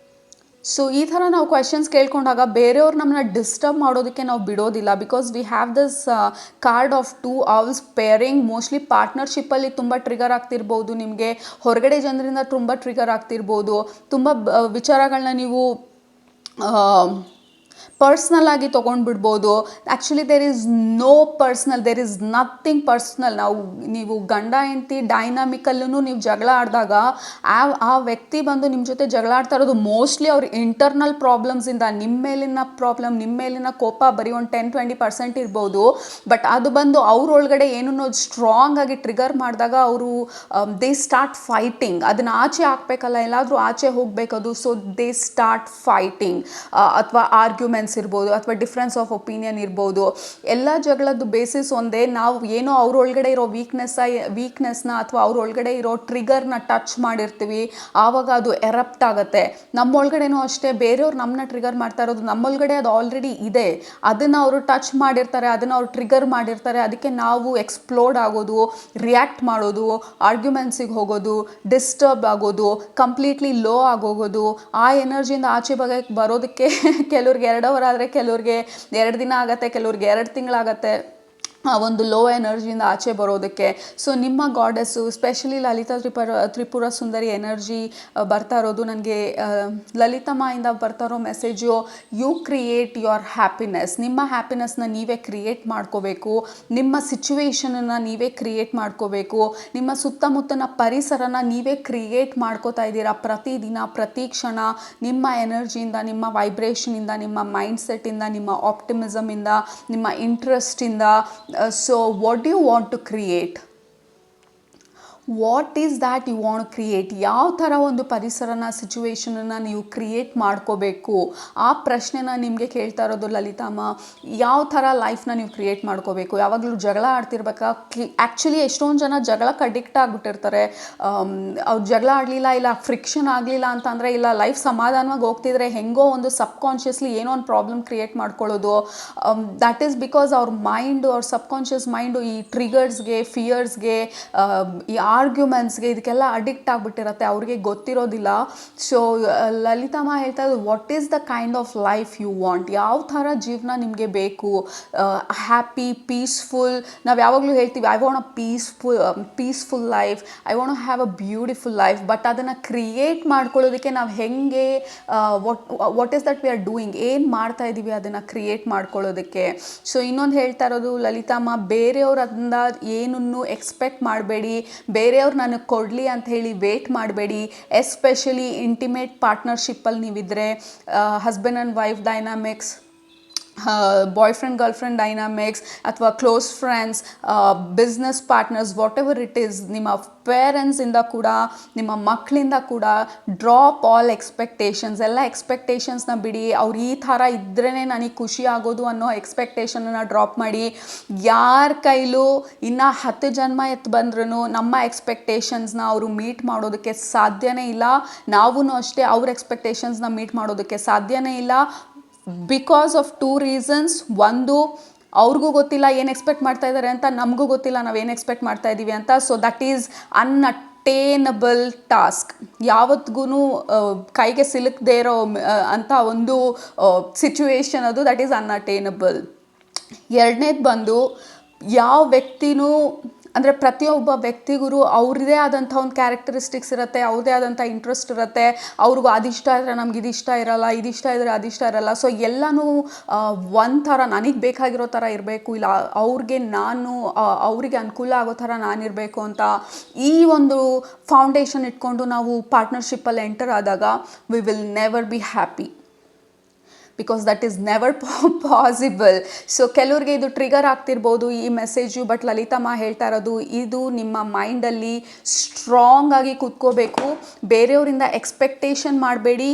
ಸೊ ಈ ಥರ ನಾವು ಕ್ವೆಶನ್ಸ್ ಕೇಳ್ಕೊಂಡಾಗ ಬೇರೆಯವ್ರು ನಮ್ಮನ್ನ ಡಿಸ್ಟರ್ಬ್ ಮಾಡೋದಕ್ಕೆ ನಾವು ಬಿಡೋದಿಲ್ಲ. Because we have this card of 2 owls pairing. Mostly ಪಾರ್ಟ್ನರ್ಶಿಪ್ಪಲ್ಲಿ ತುಂಬ ಟ್ರಿಗರ್ ಆಗ್ತಿರ್ಬೋದು, ನಿಮಗೆ ಹೊರಗಡೆ ಜನರಿಂದ ತುಂಬ ಟ್ರಿಗರ್ ಆಗ್ತಿರ್ಬೋದು. ತುಂಬ ವಿಚಾರಗಳನ್ನ ನೀವು ಪರ್ಸ್ನಲ್ ಆಗಿ ತೊಗೊಂಡ್ಬಿಡ್ಬೋದು. Actually there is no personal, there is nothing personal. ನೀವು ಗಂಡ ಹೆಂಡತಿ ಡೈನಾಮಿಕಲ್ಲೂ ನೀವು ಜಗಳ ಆಡಿದಾಗ ಆ ವ್ಯಕ್ತಿ ಬಂದು ನಿಮ್ಮ ಜೊತೆ ಜಗಳ ಆಡ್ತಾ ಇರೋದು ಮೋಸ್ಟ್ಲಿ ಅವ್ರ ಇಂಟರ್ನಲ್ ಪ್ರಾಬ್ಲಮ್ಸಿಂದ. ನಿಮ್ಮ ಮೇಲಿನ ಕೋಪ ಬರೀ ಒಂದು 10-20% ಇರ್ಬೋದು, ಬಟ್ ಅದು ಬಂದು ಅವ್ರೊಳಗಡೆ ಏನನ್ನೋ ಸ್ಟ್ರಾಂಗ್ ಆಗಿ ಟ್ರಿಗರ್ ಮಾಡಿದಾಗ ಅವರು ದೇ ಸ್ಟಾರ್ಟ್ ಫೈಟಿಂಗ್. ಅದನ್ನು ಆಚೆ ಹಾಕ್ಬೇಕಲ್ಲ, ಎಲ್ಲಾದರೂ ಆಚೆ ಹೋಗಬೇಕದು. ಸೊ ದೇ ಸ್ಟಾರ್ಟ್ ಫೈಟಿಂಗ್ ಅಥವಾ ಆರ್ಗ್ಯುಮೆಂಟ್ಸ್ ಇರ್ಬೋದು ಅಥವಾ ಡಿಫ್ರೆನ್ಸ್ ಆಫ್ ಒಪಿನಿಯನ್ ಇರ್ಬೋದು. ಎಲ್ಲ ಜಗಳದ್ದು ಬೇಸಿಸ್ ಒಂದೇ. ನಾವು ಏನೋ ಅವ್ರೊಳಗಡೆ ಇರೋ ವೀಕ್ನೆಸ್ನ ಅಥವಾ ಅವ್ರೊಳಗಡೆ ಇರೋ ಟ್ರಿಗರ್ನ ಟಚ್ ಮಾಡಿರ್ತೀವಿ, ಆವಾಗ ಅದು ಎರಪ್ಟ್ ಆಗುತ್ತೆ. ನಮ್ಮೊಳಗಡೆನೂ ಅಷ್ಟೇ, ಬೇರೆಯವ್ರು ನಮ್ಮನ್ನ ಟ್ರಿಗರ್ ಮಾಡ್ತಾ ಇರೋದು ನಮ್ಮೊಳಗಡೆ ಅದು ಆಲ್ರೆಡಿ ಇದೆ. ಅದನ್ನು ಅವರು ಟಚ್ ಮಾಡಿರ್ತಾರೆ, ಅದನ್ನು ಅವ್ರು ಟ್ರಿಗರ್ ಮಾಡಿರ್ತಾರೆ. ಅದಕ್ಕೆ ನಾವು ಎಕ್ಸ್ಪ್ಲೋಡ್ ಆಗೋದು, ರಿಯಾಕ್ಟ್ ಮಾಡೋದು, ಆರ್ಗ್ಯುಮೆಂಟ್ಸಿಗೆ ಹೋಗೋದು, ಡಿಸ್ಟರ್ಬ್ ಆಗೋದು, ಕಂಪ್ಲೀಟ್ಲಿ ಲೋ ಆಗೋಗೋದು. ಆ ಎನರ್ಜಿಯಿಂದ ಆಚೆ ಬರೋದಕ್ಕೆ ಕೆಲವ್ರಿಗೆ 2 hour ಆದರೆ ಕೆಲವ್ರಿಗೆ 2 ದಿನ ಆಗುತ್ತೆ, ಕೆಲವ್ರಿಗೆ 2 ತಿಂಗಳಾಗತ್ತೆ ಆ ಒಂದು ಲೋ ಎನರ್ಜಿಯಿಂದ ಆಚೆ ಬರೋದಕ್ಕೆ. ಸೊ ನಿಮ್ಮ goddess specially Lalita Tripura Sundari energy ಬರ್ತಾ ಇರೋದು ನನಗೆ. ಲಲಿತಮ್ಮಾಯಿಂದ ಬರ್ತಾ ಇರೋ message, you create your happiness. ನಿಮ್ಮ ಹ್ಯಾಪಿನೆಸ್ನ ನೀವೇ ಕ್ರಿಯೇಟ್ ಮಾಡ್ಕೋಬೇಕು, ನಿಮ್ಮ ಸಿಚುವೇಶನನ್ನು ನೀವೇ ಕ್ರಿಯೇಟ್ ಮಾಡ್ಕೋಬೇಕು, ನಿಮ್ಮ ಸುತ್ತಮುತ್ತನ ಪರಿಸರನ ನೀವೇ ಕ್ರಿಯೇಟ್ ಮಾಡ್ಕೋತಾ ಇದ್ದೀರಾ. ಪ್ರತಿದಿನ ಪ್ರತಿ ಕ್ಷಣ ನಿಮ್ಮ ಎನರ್ಜಿಯಿಂದ, ನಿಮ್ಮ ವೈಬ್ರೇಷನಿಂದ, ನಿಮ್ಮ ಮೈಂಡ್ಸೆಟ್ಟಿಂದ, ನಿಮ್ಮ ಆಪ್ಟಿಮಿಸಮಿಂದ, ನಿಮ್ಮ ಇಂಟ್ರೆಸ್ಟಿಂದ. So what do you want to create? What is that you want create? ಯಾವ ಥರ ಒಂದು ಪರಿಸರನ ಸಿಚುವೇಶನನ್ನು ನೀವು ಕ್ರಿಯೇಟ್ ಮಾಡ್ಕೋಬೇಕು? ಆ ಪ್ರಶ್ನೆನ ನಿಮಗೆ ಕೇಳ್ತಾ ಇರೋದು ಲಲಿತಮ್ಮ. ಯಾವ ಥರ ಲೈಫ್ನ ನೀವು ಕ್ರಿಯೇಟ್ ಮಾಡ್ಕೋಬೇಕು? ಯಾವಾಗಲೂ ಜಗಳ ಆಡ್ತಿರ್ಬೇಕಾ? ಆ್ಯಕ್ಚುಲಿ ಎಷ್ಟೊಂದು ಜನ ಜಗಳಕ್ಕೆ ಅಡಿಕ್ಟ್ ಆಗಿಬಿಟ್ಟಿರ್ತಾರೆ. ಅವ್ರು ಜಗಳ ಆಡಲಿಲ್ಲ, ಇಲ್ಲ ಫ್ರಿಕ್ಷನ್ ಆಗಲಿಲ್ಲ ಅಂತಂದರೆ, ಇಲ್ಲ ಲೈಫ್ ಸಮಾಧಾನವಾಗಿ ಹೋಗ್ತಿದ್ರೆ ಹೆಂಗೋ ಒಂದು ಸಬ್ಕಾನ್ಷಿಯಸ್ಲಿ ಏನೋ ಒಂದು ಪ್ರಾಬ್ಲಮ್ ಕ್ರಿಯೇಟ್ ಮಾಡ್ಕೊಳ್ಳೋದು. ದ್ಯಾಟ್ ಈಸ್ ಬಿಕಾಸ್ ಅವ್ರ ಸಬ್ಕಾನ್ಷಿಯಸ್ ಮೈಂಡು ಈ ಟ್ರಿಗರ್ಸ್ಗೆ, ಫಿಯರ್ಸ್ಗೆ, ಈ ಆರ್ಗ್ಯುಮೆಂಟ್ಸ್ಗೆ, ಇದಕ್ಕೆಲ್ಲ ಅಡಿಕ್ಟ್ ಆಗಿಬಿಟ್ಟಿರತ್ತೆ, ಅವ್ರಿಗೆ ಗೊತ್ತಿರೋದಿಲ್ಲ. ಸೊ ಲಲಿತಮ್ಮ ಹೇಳ್ತಾ ಇದ್ದು, what is the kind of life you want? ಯಾವ ಥರ ಜೀವನ ನಿಮಗೆ ಬೇಕು? Happy, peaceful. ನಾವು ಯಾವಾಗಲೂ ಹೇಳ್ತೀವಿ, I want a peaceful life, I want have a beautiful life. But ಅದನ್ನು ಕ್ರಿಯೇಟ್ ಮಾಡ್ಕೊಳ್ಳೋದಕ್ಕೆ ನಾವು ಹೆಂಗೆ, what is that we are doing? ಏನು ಮಾಡ್ತಾ ಇದ್ದೀವಿ ಅದನ್ನು ಕ್ರಿಯೇಟ್ ಮಾಡ್ಕೊಳ್ಳೋದಕ್ಕೆ? ಸೊ ಇನ್ನೊಂದು ಹೇಳ್ತಾ ಇರೋದು ಲಲಿತಮ್ಮ, ಬೇರೆಯವ್ರಿಂದ ಏನನ್ನು ಎಕ್ಸ್ಪೆಕ್ಟ್ ಮಾಡಬೇಡಿ, ಬೇರೆಯವ್ರು ನನಗೆ ಕೊಡಲಿ ಅಂತ ಹೇಳಿ ವೇಟ್ ಮಾಡಬೇಡಿ. ಎಸ್ಪೆಷಲಿ ಇಂಟಿಮೇಟ್ ಪಾರ್ಟ್ನರ್ಶಿಪ್ಪಲ್ಲಿ ನೀವಿದ್ದರೆ, husband and wife dynamics, boyfriend girlfriend dynamics, ಅಥವಾ close friends, business partners, whatever it is, ನಿಮ್ಮ ಪೇರೆಂಟ್ಸಿಂದ ಕೂಡ, ನಿಮ್ಮ ಮಕ್ಕಳಿಂದ ಕೂಡ ಡ್ರಾಪ್ ಆಲ್ ಎಕ್ಸ್ಪೆಕ್ಟೇಷನ್ಸ್. ಎಲ್ಲ ಎಕ್ಸ್ಪೆಕ್ಟೇಷನ್ಸ್ನ ಬಿಡಿ. ಅವ್ರು ಈ ಥರ ಇದ್ರೇ ನನಗೆ ಖುಷಿ ಆಗೋದು ಅನ್ನೋ ಎಕ್ಸ್ಪೆಕ್ಟೇಷನನ್ನು ಡ್ರಾಪ್ ಮಾಡಿ. ಯಾರ ಕೈಲೂ ಇನ್ನು 10 ಜನ್ಮ ಎತ್ತು ಬಂದ್ರೂ ನಮ್ಮ ಎಕ್ಸ್ಪೆಕ್ಟೇಷನ್ಸ್ನ ಅವರು ಮೀಟ್ ಮಾಡೋದಕ್ಕೆ ಸಾಧ್ಯನೇ ಇಲ್ಲ. ನಾವೂ ಅಷ್ಟೇ ಅವ್ರ ಎಕ್ಸ್ಪೆಕ್ಟೇಷನ್ಸ್ನ ಮೀಟ್ ಮಾಡೋದಕ್ಕೆ ಸಾಧ್ಯನೇ ಇಲ್ಲ. Because of 2 reasons. ಒಂದು, ಅವ್ರಿಗೂ ಗೊತ್ತಿಲ್ಲ ಏನು ಎಕ್ಸ್ಪೆಕ್ಟ್ ಮಾಡ್ತಾ ಇದ್ದಾರೆ ಅಂತ, ನಮಗೂ ಗೊತ್ತಿಲ್ಲ ನಾವೇನು ಎಕ್ಸ್ಪೆಕ್ಟ್ ಮಾಡ್ತಾ ಇದ್ದೀವಿ ಅಂತ. So that is unattainable task. ಯಾವತ್ತಿಗೂ ಕೈಗೆ ಸಿಲುಕದೇ ಇರೋ ಅಂತ ಒಂದು ಸಿಚುವೇಶನ್ ಅದು, ದಟ್ ಈಸ್ ಅನ್ಅಟೇನಬಲ್. ಎರಡನೇದು ಬಂದು, ಯಾವ ವ್ಯಕ್ತಿನೂ ಅಂದರೆ ಪ್ರತಿಯೊಬ್ಬ ವ್ಯಕ್ತಿಗೂ ಅವ್ರದ್ದೇ ಆದಂಥ ಒಂದು ಕ್ಯಾರೆಕ್ಟರಿಸ್ಟಿಕ್ಸ್ ಇರುತ್ತೆ, ಅವ್ರದ್ದೇ ಆದಂಥ ಇಂಟ್ರೆಸ್ಟ್ ಇರುತ್ತೆ. ಅವ್ರಿಗೂ ಅದಿಷ್ಟ ಇದ್ದರೆ ನಮ್ಗೆ ಇದಿಷ್ಟ ಇರಲ್ಲ, ಇದಿಷ್ಟ ಇದ್ದರೆ ಅದಿಷ್ಟ ಇರಲ್ಲ. ಸೊ ಎಲ್ಲನೂ ಒಂಥರ ನನಗೆ ಬೇಕಾಗಿರೋ ಥರ ಇರಬೇಕು, ಇಲ್ಲ ಅವ್ರಿಗೆ ಅನುಕೂಲ ಆಗೋ ಥರ ನಾನಿರಬೇಕು ಅಂತ ಈ ಒಂದು ಫೌಂಡೇಶನ್ ಇಟ್ಕೊಂಡು ನಾವು ಪಾರ್ಟ್ನರ್ಶಿಪ್ಪಲ್ಲಿ ಎಂಟರ್ ಆದಾಗ V will never be happy, because that is never possible. So ಕೆಲವ್ರಿಗೆ ಇದು ಟ್ರಿಗರ್ ಆಗ್ತಿರ್ಬೋದು ಈ ಮೆಸೇಜು, ಬಟ್ ಲಲಿತಮ್ಮ ಹೇಳ್ತಾ ಇರೋದು ಇದು ನಿಮ್ಮ ಮೈಂಡಲ್ಲಿ ಸ್ಟ್ರಾಂಗ್ ಆಗಿ ಕೂತ್ಕೋಬೇಕು. ಬೇರೆಯವರಿಂದ ಎಕ್ಸ್ಪೆಕ್ಟೇಷನ್ ಮಾಡಬೇಡಿ.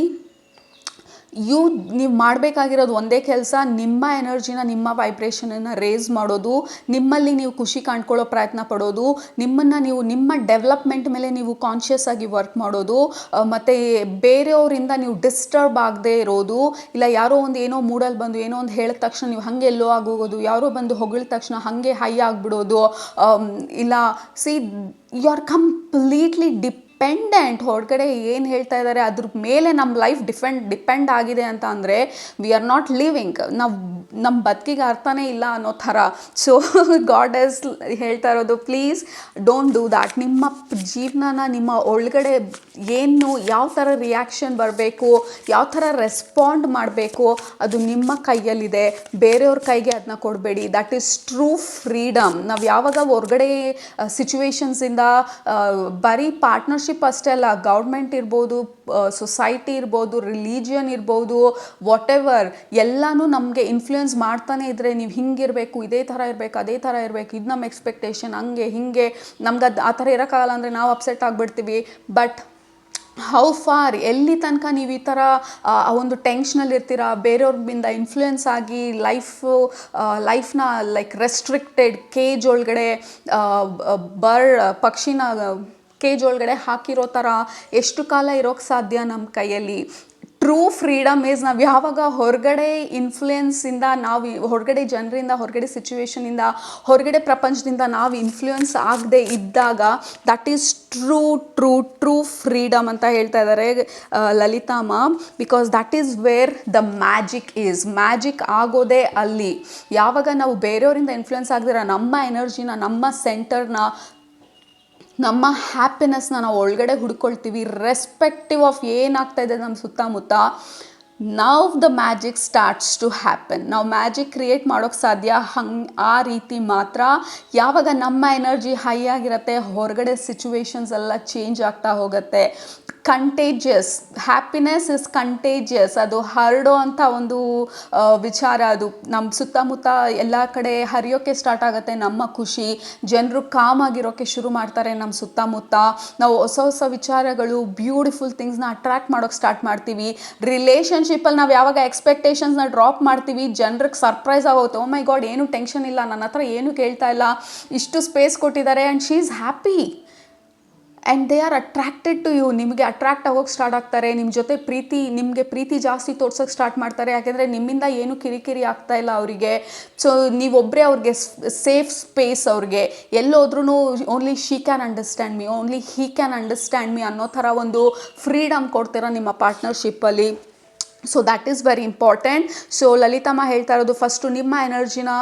ನೀವು ಮಾಡಬೇಕಾಗಿರೋದು ಒಂದೇ ಕೆಲಸ, ನಿಮ್ಮ ಎನರ್ಜಿನ, ನಿಮ್ಮ ವೈಬ್ರೇಷನನ್ನು ರೇಸ್ ಮಾಡೋದು, ನಿಮ್ಮಲ್ಲಿ ನೀವು ಖುಷಿ ಕಾಣ್ಕೊಳ್ಳೋ ಪ್ರಯತ್ನ ಪಡೋದು, ನಿಮ್ಮ ಡೆವಲಪ್ಮೆಂಟ್ ಮೇಲೆ ನೀವು ಕಾನ್ಷಿಯಸ್ ಆಗಿ ವರ್ಕ್ ಮಾಡೋದು, ಮತ್ತು ಬೇರೆಯವರಿಂದ ನೀವು ಡಿಸ್ಟರ್ಬ್ ಆಗದೆ ಇರೋದು. ಇಲ್ಲ ಯಾರೋ ಒಂದು ಏನೋ ಮೂಡಲ್ಲಿ ಬಂದು ಏನೋ ಒಂದು ಹೇಳಿದ ತಕ್ಷಣ ನೀವು ಹಾಗೆ ಎಲ್ಲೋ ಆಗೋಗೋದು, ಯಾರೋ ಬಂದು ಹೊಗಳಿದ ತಕ್ಷಣ ಹಾಗೆ ಹೈ ಆಗಿಬಿಡೋದು. ಇಲ್ಲ ಯು ಆರ್ ಕಂಪ್ಲೀಟ್ಲಿ ಡಿಪೆಂಡೆಂಟ್. ಹೊರಗಡೆ ಏನು ಹೇಳ್ತಾ ಇದ್ದಾರೆ ಅದ್ರ ಮೇಲೆ ನಮ್ಮ ಲೈಫ್ ಡಿಪೆಂಡ್ ಆಗಿದೆ ಅಂತ ಅಂದರೆ ವಿ ಆರ್ ನಾಟ್ ಲಿವಿಂಗ್. ನಮ್ಮ ಬದುಕಿಗೆ ಅರ್ಥನೇ ಇಲ್ಲ ಅನ್ನೋ ಥರ. ಸೊ ಗಾಡ್ ಎಸ್ ಹೇಳ್ತಾ ಇರೋದು, ಪ್ಲೀಸ್ ಡೋಂಟ್ ಡೂ ದ್ಯಾಟ್. ನಿಮ್ಮ ಜೀವನನ ನಿಮ್ಮ ಒಳಗಡೆ ಯಾವ ಥರ ರಿಯಾಕ್ಷನ್ ಬರಬೇಕು, ಯಾವ ಥರ ರೆಸ್ಪಾಂಡ್ ಮಾಡಬೇಕು, ಅದು ನಿಮ್ಮ ಕೈಯಲ್ಲಿದೆ. ಬೇರೆಯವ್ರ ಕೈಗೆ ಅದನ್ನ ಕೊಡಬೇಡಿ. That is true freedom. ನಾವು ಯಾವಾಗ ಹೊರಗಡೆ ಸಿಚುವೇಶನ್ಸಿಂದ ಬರೀ ಪಾರ್ಟ್ನರ್ಶಿಪ್ ಅಷ್ಟೇ ಅಲ್ಲ, ಗೌರ್ಮೆಂಟ್ ಇರ್ಬೋದು, ಸೊಸೈಟಿ ಇರ್ಬೋದು, ರಿಲಿಜಿಯನ್ ಇರ್ಬೋದು, ವಾಟ್ ಎವರ್, ಎಲ್ಲನೂ ನಮಗೆ ಇನ್ಫ್ಲೂಯೆನ್ಸ್ ಮಾಡ್ತಾನೆ ಇದ್ದರೆ ನೀವು ಹಿಂಗಿರಬೇಕು, ಇದೇ ಥರ ಇರಬೇಕು, ಅದೇ ಥರ ಇರಬೇಕು, ಇದು ನಮ್ಮ ಎಕ್ಸ್ಪೆಕ್ಟೇಷನ್, ಹಂಗೆ ಹಿಂಗೆ, ನಮ್ಗೆ ಆ ಥರ ಇರೋಕ್ಕಾಗಲ್ಲ ಅಂದರೆ ನಾವು ಅಪ್ಸೆಟ್ ಆಗಿಬಿಡ್ತೀವಿ. ಬಟ್ ಹೌ ಫಾರ್, ಎಲ್ಲಿ ತನಕ ನೀವು ಈ ಥರ ಒಂದು ಟೆನ್ಷನಲ್ಲಿ ಇರ್ತೀರ, ಬೇರೆಯವ್ರಿಂದ ಇನ್ಫ್ಲೂಯೆನ್ಸ್ ಆಗಿ ಲೈಫ್ನ ಲೈಕ್ ರೆಸ್ಟ್ರಿಕ್ಟೆಡ್ ಕೇಜ್ ಒಳಗಡೆ ಪಕ್ಷಿನ ಕೇಜ್ ಒಳಗಡೆ ಹಾಕಿರೋ ಥರ ಎಷ್ಟು ಕಾಲ ಇರೋಕ್ಕೆ ಸಾಧ್ಯ ನಮ್ಮ ಕೈಯಲ್ಲಿ? ಟ್ರೂ ಫ್ರೀಡಮ್ ಈಸ್ ನಾವು ಯಾವಾಗ ಹೊರಗಡೆ ಇನ್ಫ್ಲೂಯೆನ್ಸಿಂದ, ನಾವು ಹೊರಗಡೆ ಜನರಿಂದ, ಹೊರಗಡೆ ಸಿಚುವೇಶನಿಂದ, ಹೊರಗಡೆ ಪ್ರಪಂಚದಿಂದ ನಾವು ಇನ್ಫ್ಲೂಯೆನ್ಸ್ ಆಗದೆ ಇದ್ದಾಗ that is true true true freedom ಅಂತ ಹೇಳ್ತಾ ಇದ್ದಾರೆ Lalithamma. Because that is where the magic is. Magic ಆಗೋದೇ ಅಲ್ಲಿ. ಯಾವಾಗ ನಾವು ಬೇರೆಯವರಿಂದ ಇನ್ಫ್ಲೂಯೆನ್ಸ್ ಆಗದಿರ ನಮ್ಮ ಎನರ್ಜಿನ, ನಮ್ಮ ಸೆಂಟರ್ನ, ನಮ್ಮ ಹ್ಯಾಪಿನೆಸ್ನ ನಾವು ಒಳಗಡೆ ಹುಡ್ಕೊಳ್ತೀವಿ, ರೆಸ್ಪೆಕ್ಟಿವ್ ಆಫ್ ಏನಾಗ್ತಾ ಇದೆ ನಮ್ಮ ಸುತ್ತಮುತ್ತ, now the magic starts to happen. ನಾವು ಮ್ಯಾಜಿಕ್ ಕ್ರಿಯೇಟ್ ಮಾಡೋಕ್ಕೆ ಸಾಧ್ಯ ಆ ರೀತಿ ಮಾತ್ರ ಯಾವಾಗ ನಮ್ಮ ಎನರ್ಜಿ ಹೈ ಆಗಿರುತ್ತೆ, ಹೊರಗಡೆ ಸಿಚುವೇಶನ್ಸ್ ಎಲ್ಲ ಚೇಂಜ್ ಆಗ್ತಾ ಹೋಗುತ್ತೆ. Contagious happiness is contagious. ಅದು ಹರಡೋ ಅಂಥ ಒಂದು ವಿಚಾರ. ಅದು ನಮ್ಮ ಸುತ್ತಮುತ್ತ ಎಲ್ಲ ಕಡೆ ಹರಿಯೋಕ್ಕೆ ಸ್ಟಾರ್ಟ್ ಆಗುತ್ತೆ ನಮ್ಮ ಖುಷಿ. ಜನರು ಕಾಮ್ ಆಗಿರೋಕ್ಕೆ ಶುರು ಮಾಡ್ತಾರೆ ನಮ್ಮ ಸುತ್ತಮುತ್ತ. ನಾವು ಹೊಸ ಹೊಸ ವಿಚಾರಗಳು, ಬ್ಯೂಟಿಫುಲ್ ಥಿಂಗ್ಸ್ನ ಅಟ್ರ್ಯಾಕ್ಟ್ ಮಾಡೋಕ್ಕೆ ಸ್ಟಾರ್ಟ್ ಮಾಡ್ತೀವಿ. ರಿಲೇಷನ್ಶಿಪ್ಪಲ್ಲಿ ನಾವು ಯಾವಾಗ ಎಕ್ಸ್ಪೆಕ್ಟೇಷನ್ಸ್ನ ಡ್ರಾಪ್ ಮಾಡ್ತೀವಿ, ಜನರಿಗೆ ಸರ್ಪ್ರೈಸ್ ಆಗೋಗುತ್ತೆ. ಓ ಮೈ ಗಾಡ್, ಏನೂ ಟೆನ್ಷನ್ ಇಲ್ಲ, ನನ್ನ ಹತ್ರ ಏನೂ ಕೇಳ್ತಾ ಇಲ್ಲ, ಇಷ್ಟು ಸ್ಪೇಸ್ ಕೊಟ್ಟಿದ್ದಾರೆ, and she is happy and they are attracted to you. ನಿಮಗೆ ಅಟ್ರಾಕ್ಟ್ ಆಗೋಕ್ಕೆ ಸ್ಟಾರ್ಟ್ ಆಗ್ತಾರೆ. ನಿಮ್ಮ ಜೊತೆ ನಿಮಗೆ ಪ್ರೀತಿ ಜಾಸ್ತಿ ತೋರ್ಸೋಕ್ಕೆ ಸ್ಟಾರ್ಟ್ ಮಾಡ್ತಾರೆ. ಯಾಕೆಂದರೆ ನಿಮ್ಮಿಂದ ಏನು ಕಿರಿಕಿರಿ ಆಗ್ತಾ ಇಲ್ಲ ಅವರಿಗೆ. ಸೊ ನೀವೊಬ್ಬರೇ ಅವ್ರಿಗೆ ಸೇಫ್ ಸ್ಪೇಸ್. ಅವ್ರಿಗೆ ಎಲ್ಲೋದ್ರೂ only she can understand me, only he can understand me ಅನ್ನೋ ಥರ ಒಂದು ಫ್ರೀಡಮ್ ಕೊಡ್ತೀರ ನಿಮ್ಮ ಪಾರ್ಟ್ನರ್ಶಿಪ್ಪಲ್ಲಿ. So that is very important. So Lalithamma ಹೇಳ್ತಾ ಇರೋದು, ಫಸ್ಟು ನಿಮ್ಮ ಎನರ್ಜಿನ,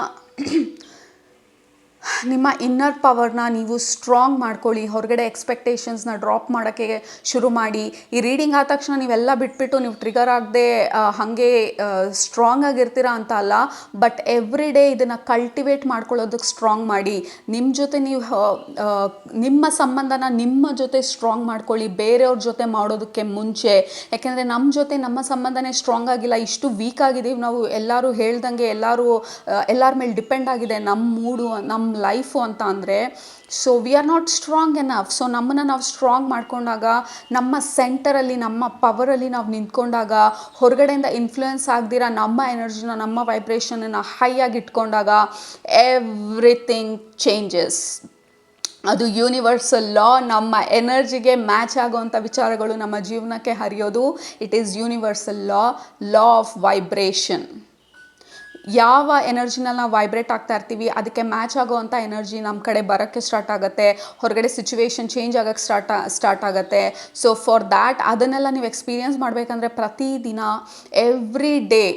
ನಿಮ್ಮ ಇನ್ನರ್ ಪವರ್ನ ನೀವು ಸ್ಟ್ರಾಂಗ್ ಮಾಡ್ಕೊಳ್ಳಿ. ಹೊರಗಡೆ ಎಕ್ಸ್ಪೆಕ್ಟೇಷನ್ಸ್ನ ಡ್ರಾಪ್ ಮಾಡೋಕ್ಕೆ ಶುರು ಮಾಡಿ. ಈ ರೀಡಿಂಗ್ ಆದ ತಕ್ಷಣ ನೀವೆಲ್ಲ ಬಿಟ್ಬಿಟ್ಟು ನೀವು ಟ್ರಿಗರ್ ಆಗದೆ ಹಾಗೆ ಸ್ಟ್ರಾಂಗ್ ಆಗಿರ್ತೀರಾ ಅಂತ ಅಲ್ಲ, ಬಟ್ ಎವ್ರಿ ಡೇ ಇದನ್ನು ಕಲ್ಟಿವೇಟ್ ಮಾಡ್ಕೊಳ್ಳೋದಕ್ಕೆ ಸ್ಟ್ರಾಂಗ್ ಮಾಡಿ. ನಿಮ್ಮ ಜೊತೆ ನೀವು ನಿಮ್ಮ ಸಂಬಂಧನ ನಿಮ್ಮ ಜೊತೆ ಸ್ಟ್ರಾಂಗ್ ಮಾಡ್ಕೊಳ್ಳಿ, ಬೇರೆಯವ್ರ ಜೊತೆ ಮಾಡೋದಕ್ಕೆ ಮುಂಚೆ. ಯಾಕೆಂದರೆ ನಮ್ಮ ಜೊತೆ ನಮ್ಮ ಸಂಬಂಧನೇ ಸ್ಟ್ರಾಂಗ್ ಆಗಿಲ್ಲ, ಇಷ್ಟು ವೀಕ್ ಆಗಿದ್ದೀವಿ ನಾವು. ಎಲ್ಲರೂ ಹೇಳ್ದಂಗೆ ಎಲ್ಲರ ಮೇಲೆ ಡಿಪೆಂಡ್ ಆಗಿದೆ ನಮ್ಮ ಮೂಡು, ನಮ್ಮ ಲೈಫು ಅಂತ ಅಂದರೆ. So we are not strong enough. So ನಮ್ಮನ್ನು ನಾವು ಸ್ಟ್ರಾಂಗ್ ಮಾಡ್ಕೊಂಡಾಗ, ನಮ್ಮ ಸೆಂಟರಲ್ಲಿ, ನಮ್ಮ ಪವರಲ್ಲಿ ನಾವು ನಿಂತ್ಕೊಂಡಾಗ, ಹೊರಗಡೆಯಿಂದ ಇನ್ಫ್ಲೂಯೆನ್ಸ್ ಆಗದಿರ ನಮ್ಮ ಎನರ್ಜಿನ, ನಮ್ಮ ವೈಬ್ರೇಷನನ್ನು ಹೈ ಆಗಿ ಇಟ್ಕೊಂಡಾಗ ಎವ್ರಿಥಿಂಗ್ ಚೇಂಜಸ್. ಅದು ಯೂನಿವರ್ಸಲ್ ಲಾ. ನಮ್ಮ ಎನರ್ಜಿಗೆ ಮ್ಯಾಚ್ ಆಗೋವಂಥ ವಿಚಾರಗಳು ನಮ್ಮ ಜೀವನಕ್ಕೆ ಹರಿಯೋದು. It is universal law, law of vibration. ಯಾವ ಎನರ್ಜಿನಲ್ಲಿ ನಾವು ವೈಬ್ರೇಟ್ ಆಗ್ತಾ ಇರ್ತೀವಿ ಅದಕ್ಕೆ ಮ್ಯಾಚ್ ಆಗೋವಂಥ ಎನರ್ಜಿ ನಮ್ಮ ಕಡೆ ಬರೋಕ್ಕೆ ಸ್ಟಾರ್ಟ್ ಆಗುತ್ತೆ. ಹೊರಗಡೆ ಸಿಚುವೇಶನ್ ಚೇಂಜ್ ಆಗೋಕ್ಕೆ ಸ್ಟಾರ್ಟ್ ಆಗುತ್ತೆ. ಸೊ ಫಾರ್ ದ್ಯಾಟ್ ಅದನ್ನೆಲ್ಲ ನೀವು ಎಕ್ಸ್ಪೀರಿಯನ್ಸ್ ಮಾಡಬೇಕಂದ್ರೆ ಪ್ರತಿದಿನ ಎವ್ರಿ ಡೇ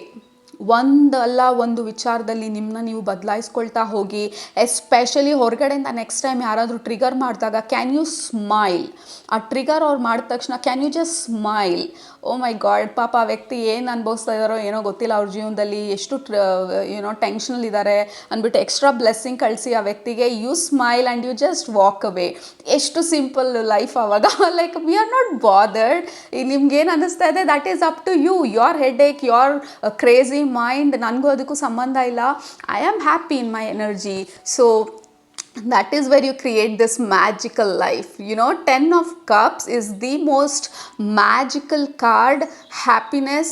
ಒಂದಲ್ಲ ಒಂದು ವಿಚಾರದಲ್ಲಿ ನಿಮ್ಮನ್ನ ನೀವು ಬದಲಾಯಿಸ್ಕೊಳ್ತಾ ಹೋಗಿ. ಎಸ್ಪೆಷಲಿ ಹೊರಗಡೆಯಿಂದ ನೆಕ್ಸ್ಟ್ ಟೈಮ್ ಯಾರಾದರೂ ಟ್ರಿಗರ್ ಮಾಡಿದಾಗ ಕ್ಯಾನ್ ಯು ಸ್ಮೈಲ್. ಆ ಟ್ರಿಗರ್ ಅವ್ರು ಮಾಡಿದ ತಕ್ಷಣ can you just smile. Oh my god, ಪಾಪ ಆ ವ್ಯಕ್ತಿ ಏನು ಅನುಭವಿಸ್ತಾ ಇದ್ದಾರೋ ಏನೋ ಗೊತ್ತಿಲ್ಲ, ಅವ್ರ ಜೀವನದಲ್ಲಿ ಎಷ್ಟು ಟೆನ್ಷನಲ್ಲಿದ್ದಾರೆ ಅಂದ್ಬಿಟ್ಟು ಎಕ್ಸ್ಟ್ರಾ ಬ್ಲೆಸ್ಸಿಂಗ್ ಕಳಿಸಿ ಆ ವ್ಯಕ್ತಿಗೆ you smile and you just walk away. ಎಷ್ಟು ಸಿಂಪಲ್ ಲೈಫ್ ಆವಾಗ. Like we are not bothered. ನಿಮ್ಗೇನು ಅನ್ನಿಸ್ತಾ ಇದೆ that is up to you, your headache, your crazy mind. ನನಗೂ ಅದಕ್ಕೂ ಸಂಬಂಧ ಇಲ್ಲ. I am happy in my energy. So that is where you create this magical life. 10 of cups is the most magical card. Happiness,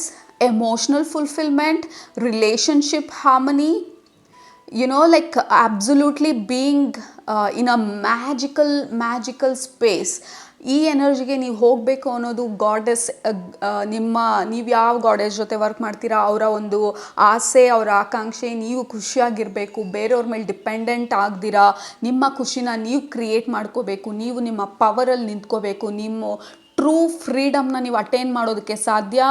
emotional fulfillment, relationship harmony, like absolutely being in a magical space. ಈ ಎನರ್ಜಿಗೆ ನೀವು ಹೋಗಬೇಕು ಅನ್ನೋದು goddess, ನೀವು ಯಾವ goddess ಜೊತೆ work ಮಾಡ್ತೀರಾ ಅವರ ಒಂದು ಆಸೆ, ಅವರ ಆಕಾಂಕ್ಷೆ. ನೀವು ಖುಷಿಯಾಗಿರಬೇಕು, ಬೇರೆಯವ್ರ ಮೇಲೆ ಡಿಪೆಂಡೆಂಟ್ ಆಗ್ದಿರಾ ನಿಮ್ಮ ಖುಷಿನ ನೀವು ಕ್ರಿಯೇಟ್ ಮಾಡ್ಕೋಬೇಕು. ನೀವು ನಿಮ್ಮ ಪವರಲ್ಲಿ ನಿಂತ್ಕೋಬೇಕು. ನಿಮ್ಮ ಟ್ರೂ ಫ್ರೀಡಮ್ನ ನೀವು ಅಟೈನ್ ಮಾಡೋದಕ್ಕೆ ಸಾಧ್ಯ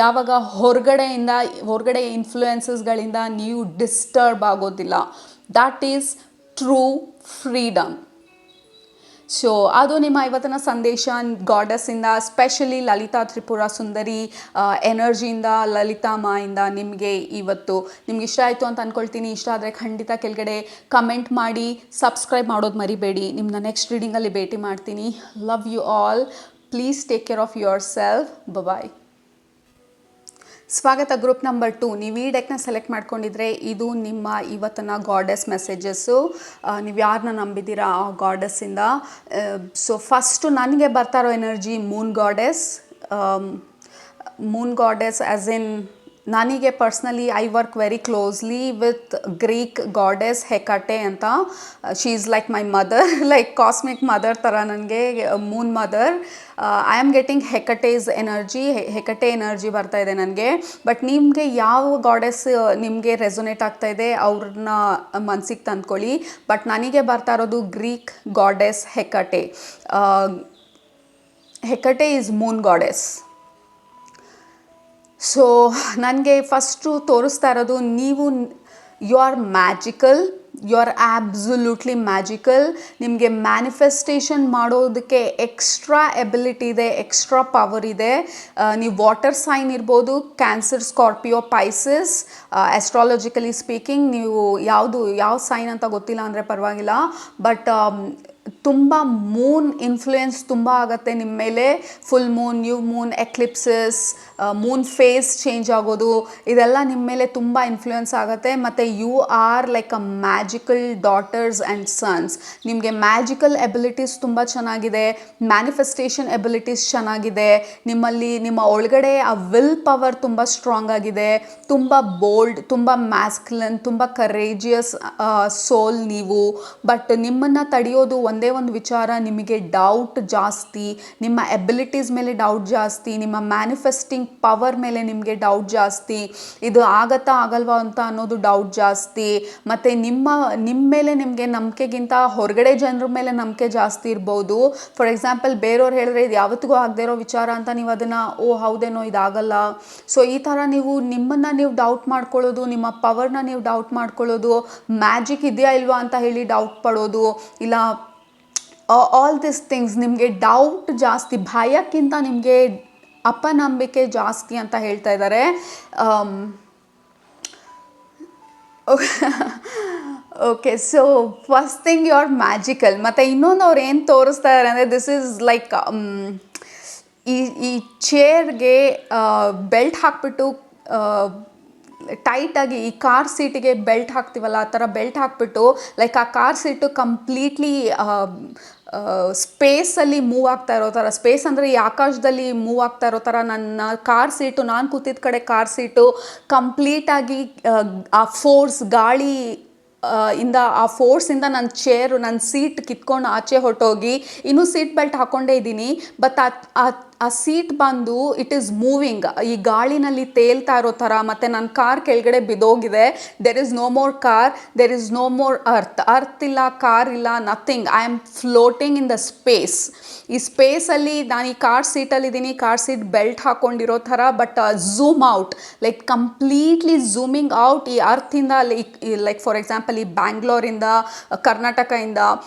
ಯಾವಾಗ ಹೊರಗಡೆ ಇನ್ಫ್ಲೂಯೆನ್ಸಸ್ಗಳಿಂದ ನೀವು ಡಿಸ್ಟರ್ಬ್ ಆಗೋದಿಲ್ಲ. That is true freedom. So ಅದು ನಿಮ್ಮ ಇವತ್ತಿನ ಸಂದೇಶ ಗಾಡೆಸ್ಸಿಂದ, ಸ್ಪೆಷಲಿ ಲಲಿತಾ ತ್ರಿಪುರ ಸುಂದರಿ ಎನರ್ಜಿಯಿಂದ, ಲಲಿತಾ ಮಾಯಿಂದ ನಿಮಗೆ ಇವತ್ತು ನಿಮ್ಗೆ ಇಷ್ಟ ಆಯಿತು ಅಂತ ಅಂದ್ಕೊಳ್ತೀನಿ. ಇಷ್ಟ ಆದರೆ ಖಂಡಿತ ಕೆಳಗಡೆ ಕಮೆಂಟ್ ಮಾಡಿ, ಸಬ್ಸ್ಕ್ರೈಬ್ ಮಾಡೋದು ಮರಿಬೇಡಿ. ನಿಮ್ಮನ್ನ ನೆಕ್ಸ್ಟ್ ರೀಡಿಂಗಲ್ಲಿ ಭೇಟಿ ಮಾಡ್ತೀನಿ. Love you all. Please take care of yourself. Bye. ಸ್ವಾಗತ ಗ್ರೂಪ್ ನಂಬರ್ 2. ನೀವು ಈ ಡೆಕ್ನ ಸೆಲೆಕ್ಟ್ ಮಾಡ್ಕೊಂಡಿದ್ರೆ ಇದು ನಿಮ್ಮ ಇವತ್ತಿನ ಗಾಡೆಸ್ ಮೆಸೇಜಸ್ಸು. ನೀವು ಯಾರನ್ನ ನಂಬಿದ್ದೀರಾ ಆ ಗಾಡೆಸ್ಸಿಂದ. ಸೊ ಫಸ್ಟು ನನಗೆ ಬರ್ತಾ ಇರೋ energy moon goddess. As in ನನಗೆ personally I work very closely with Greek goddess Hecate ಅಂತ. She is like my mother, like cosmic mother ಥರ ನನಗೆ moon mother. I am getting Hecate energy ಬರ್ತಾ ಇದೆ ನನಗೆ. ಬಟ್ ನಿಮಗೆ ಯಾವ ಗಾಡೆಸ್ ನಿಮಗೆ ರೆಸೊನೇಟ್ ಆಗ್ತಾ ಇದೆ ಅವ್ರನ್ನ ಮನಸ್ಸಿಗೆ ತಂದ್ಕೊಳ್ಳಿ. ಬಟ್ ನನಗೆ ಬರ್ತಾ ಇರೋದು Greek goddess Hecate. Hecate is moon goddess. So ನನಗೆ ಫಸ್ಟು ತೋರಿಸ್ತಾ ಇರೋದು you are magical, you are absolutely magical. ನಿಮಗೆ ಮ್ಯಾನಿಫೆಸ್ಟೇಷನ್ ಮಾಡೋದಕ್ಕೆ ಎಕ್ಸ್ಟ್ರಾ ಎಬಿಲಿಟಿ ಇದೆ, ಎಕ್ಸ್ಟ್ರಾ ಪವರ್ ಇದೆ. ನೀವು ವಾಟರ್ ಸೈನ್ ಇರ್ಬೋದು, cancer, Scorpio, Pisces. Astrologically speaking ನೀವು ಯಾವ ಸೈನ್ ಅಂತ ಗೊತ್ತಿಲ್ಲ ಅಂದರೆ ಪರವಾಗಿಲ್ಲ. ಬಟ್ ತುಂಬ ಮೂನ್ ಇನ್ಫ್ಲೂಯೆನ್ಸ್ ತುಂಬ ಆಗುತ್ತೆ ನಿಮ್ಮ ಮೇಲೆ. Full moon, new moon, eclipses, moon phase change ಆಗೋದು, ಇದೆಲ್ಲ ನಿಮ್ಮ ಮೇಲೆ ತುಂಬ ಇನ್ಫ್ಲೂಯೆನ್ಸ್ ಆಗುತ್ತೆ. ಮತ್ತು you are like a magical daughters and sons. ನಿಮಗೆ ಮ್ಯಾಜಿಕಲ್ ಎಬಿಲಿಟೀಸ್ ತುಂಬ ಚೆನ್ನಾಗಿದೆ, ಮ್ಯಾನಿಫೆಸ್ಟೇಷನ್ ಎಬಿಲಿಟೀಸ್ ಚೆನ್ನಾಗಿದೆ. ನಿಮ್ಮ ಒಳಗಡೆ ಆ ವಿಲ್ ಪವರ್ ತುಂಬ ಸ್ಟ್ರಾಂಗ್ ಆಗಿದೆ. ತುಂಬ ಬೋಲ್ಡ್, ತುಂಬ ಮ್ಯಾಸ್ಕ್ಯುಲನ್, ತುಂಬ ಕರೇಜಿಯಸ್ ಸೋಲ್ ನೀವು. ಬಟ್ ನಿಮ್ಮನ್ನು ತಡೆಯೋದು ಒಂದೇ ಒಂದು ವಿಚಾರ, ನಿಮಗೆ ಡೌಟ್ ಜಾಸ್ತಿ, ನಿಮ್ಮ ಎಬಿಲಿಟೀಸ್ ಮೇಲೆ ಡೌಟ್ ಜಾಸ್ತಿ, ನಿಮ್ಮ ಮ್ಯಾನಿಫೆಸ್ಟಿಂಗ್ ಪವರ್ ಮೇಲೆ ನಿಮಗೆ ಡೌಟ್ ಜಾಸ್ತಿ. ಇದು ಆಗತ್ತಾ ಆಗಲ್ವಾ ಅಂತ ಅನ್ನೋದು ಡೌಟ್ ಜಾಸ್ತಿ. ಮತ್ತು ನಿಮ್ಮ ಮೇಲೆ ನಿಮಗೆ ನಂಬಿಕೆಗಿಂತ ಹೊರಗಡೆ ಜನರ ಮೇಲೆ ನಂಬಿಕೆ ಜಾಸ್ತಿ ಇರ್ಬೋದು. ಫಾರ್ ಎಕ್ಸಾಂಪಲ್ ಬೇರೆಯವ್ರು ಹೇಳಿದ್ರೆ ಇದು ಯಾವತ್ತಿಗೂ ಆಗದೇ ಇರೋ ವಿಚಾರ ಅಂತ ನೀವು ಅದನ್ನು ಹೌದೇನೋ ಇದಾಗಲ್ಲ. ಸೊ ಈ ಥರ ನಿಮ್ಮನ್ನು ನೀವು ಡೌಟ್ ಮಾಡ್ಕೊಳ್ಳೋದು, ನಿಮ್ಮ ಪವರ್ನ ನೀವು ಡೌಟ್ ಮಾಡ್ಕೊಳ್ಳೋದು, ಮ್ಯಾಜಿಕ್ ಇದೆಯಾ ಇಲ್ವಾ ಅಂತ ಹೇಳಿ ಡೌಟ್ ಪಡೋದು, ಇಲ್ಲ ಆಲ್ ದಿಸ್ ಥಿಂಗ್ಸ್. ನಿಮಗೆ ಡೌಟ್ ಜಾಸ್ತಿ, ಭಯಕ್ಕಿಂತ ನಿಮಗೆ ಅಪನಂಬಿಕೆ ಜಾಸ್ತಿ ಅಂತ ಹೇಳ್ತಾ ಇದ್ದಾರೆ. Okay, so first thing you are magical. ಮತ್ತು ಇನ್ನೊಂದು ಅವ್ರು ಏನು ತೋರಿಸ್ತಾ ಇದ್ದಾರೆ ಅಂದರೆ ದಿಸ್ ಈಸ್ ಲೈಕ್ ಈ ಚೇರ್ಗೆ ಬೆಲ್ಟ್ ಹಾಕ್ಬಿಟ್ಟು ಟೈಟಾಗಿ, ಈ ಕಾರ್ ಸೀಟಿಗೆ ಬೆಲ್ಟ್ ಹಾಕ್ತೀವಲ್ಲ ಆ ಥರ ಬೆಲ್ಟ್ ಹಾಕ್ಬಿಟ್ಟು ಲೈಕ್ ಆ ಕಾರ್ ಸೀಟು ಕಂಪ್ಲೀಟ್ಲಿ ಸ್ಪೇಸಲ್ಲಿ ಮೂವ್ ಆಗ್ತಾ ಇರೋ ಥರ, ಸ್ಪೇಸ್ ಅಂದರೆ ಈ ಆಕಾಶದಲ್ಲಿ ಮೂವ್ ಆಗ್ತಾ ಇರೋ ಥರ ನನ್ನ ಕಾರ್ ಸೀಟು, ನಾನು ಕೂತಿದ್ದ ಕಡೆ ಕಾರ್ ಸೀಟು ಕಂಪ್ಲೀಟಾಗಿ ಆ ಫೋರ್ಸ್, ಗಾಳಿ ಇಂದ ಆ ಫೋರ್ಸಿಂದ ನನ್ನ ಚೇರು ನನ್ನ ಸೀಟ್ ಕಿತ್ಕೊಂಡು ಆಚೆ ಹೊರಟೋಗಿ ಇನ್ನೂ ಸೀಟ್ ಬೆಲ್ಟ್ ಹಾಕ್ಕೊಂಡೇ ಇದ್ದೀನಿ. ಬಟ್ ಆ ಸೀಟ್ ಬಂದು ಇಟ್ ಈಸ್ ಮೂವಿಂಗ್, ಈ ಗಾಳಿನಲ್ಲಿ ತೇಲ್ತಾ ಇರೋ ಥರ. ಮತ್ತು ನನ್ನ ಕಾರ್ ಕೆಳಗಡೆ ಬಿದ್ದೋಗಿದೆ. There is no more car, there is no more earth ಇಲ್ಲ, ಕಾರ್ ಇಲ್ಲ, nothing. I am floating in the space. ಈ ಸ್ಪೇಸಲ್ಲಿ ನಾನು ಈ ಕಾರ್ ಸೀಟಲ್ಲಿದ್ದೀನಿ, ಕಾರ್ ಸೀಟ್ ಬೆಲ್ಟ್ ಹಾಕ್ಕೊಂಡಿರೋ ಥರ. But zoom out, like completely zooming out ಈ ಅರ್ಥಿಂದ. ಲೈಕ್ ಫಾರ್ ಎಕ್ಸಾಂಪಲ್ ಈ ಬ್ಯಾಂಗ್ಳೂರಿಂದ, ಕರ್ನಾಟಕದಿಂದ,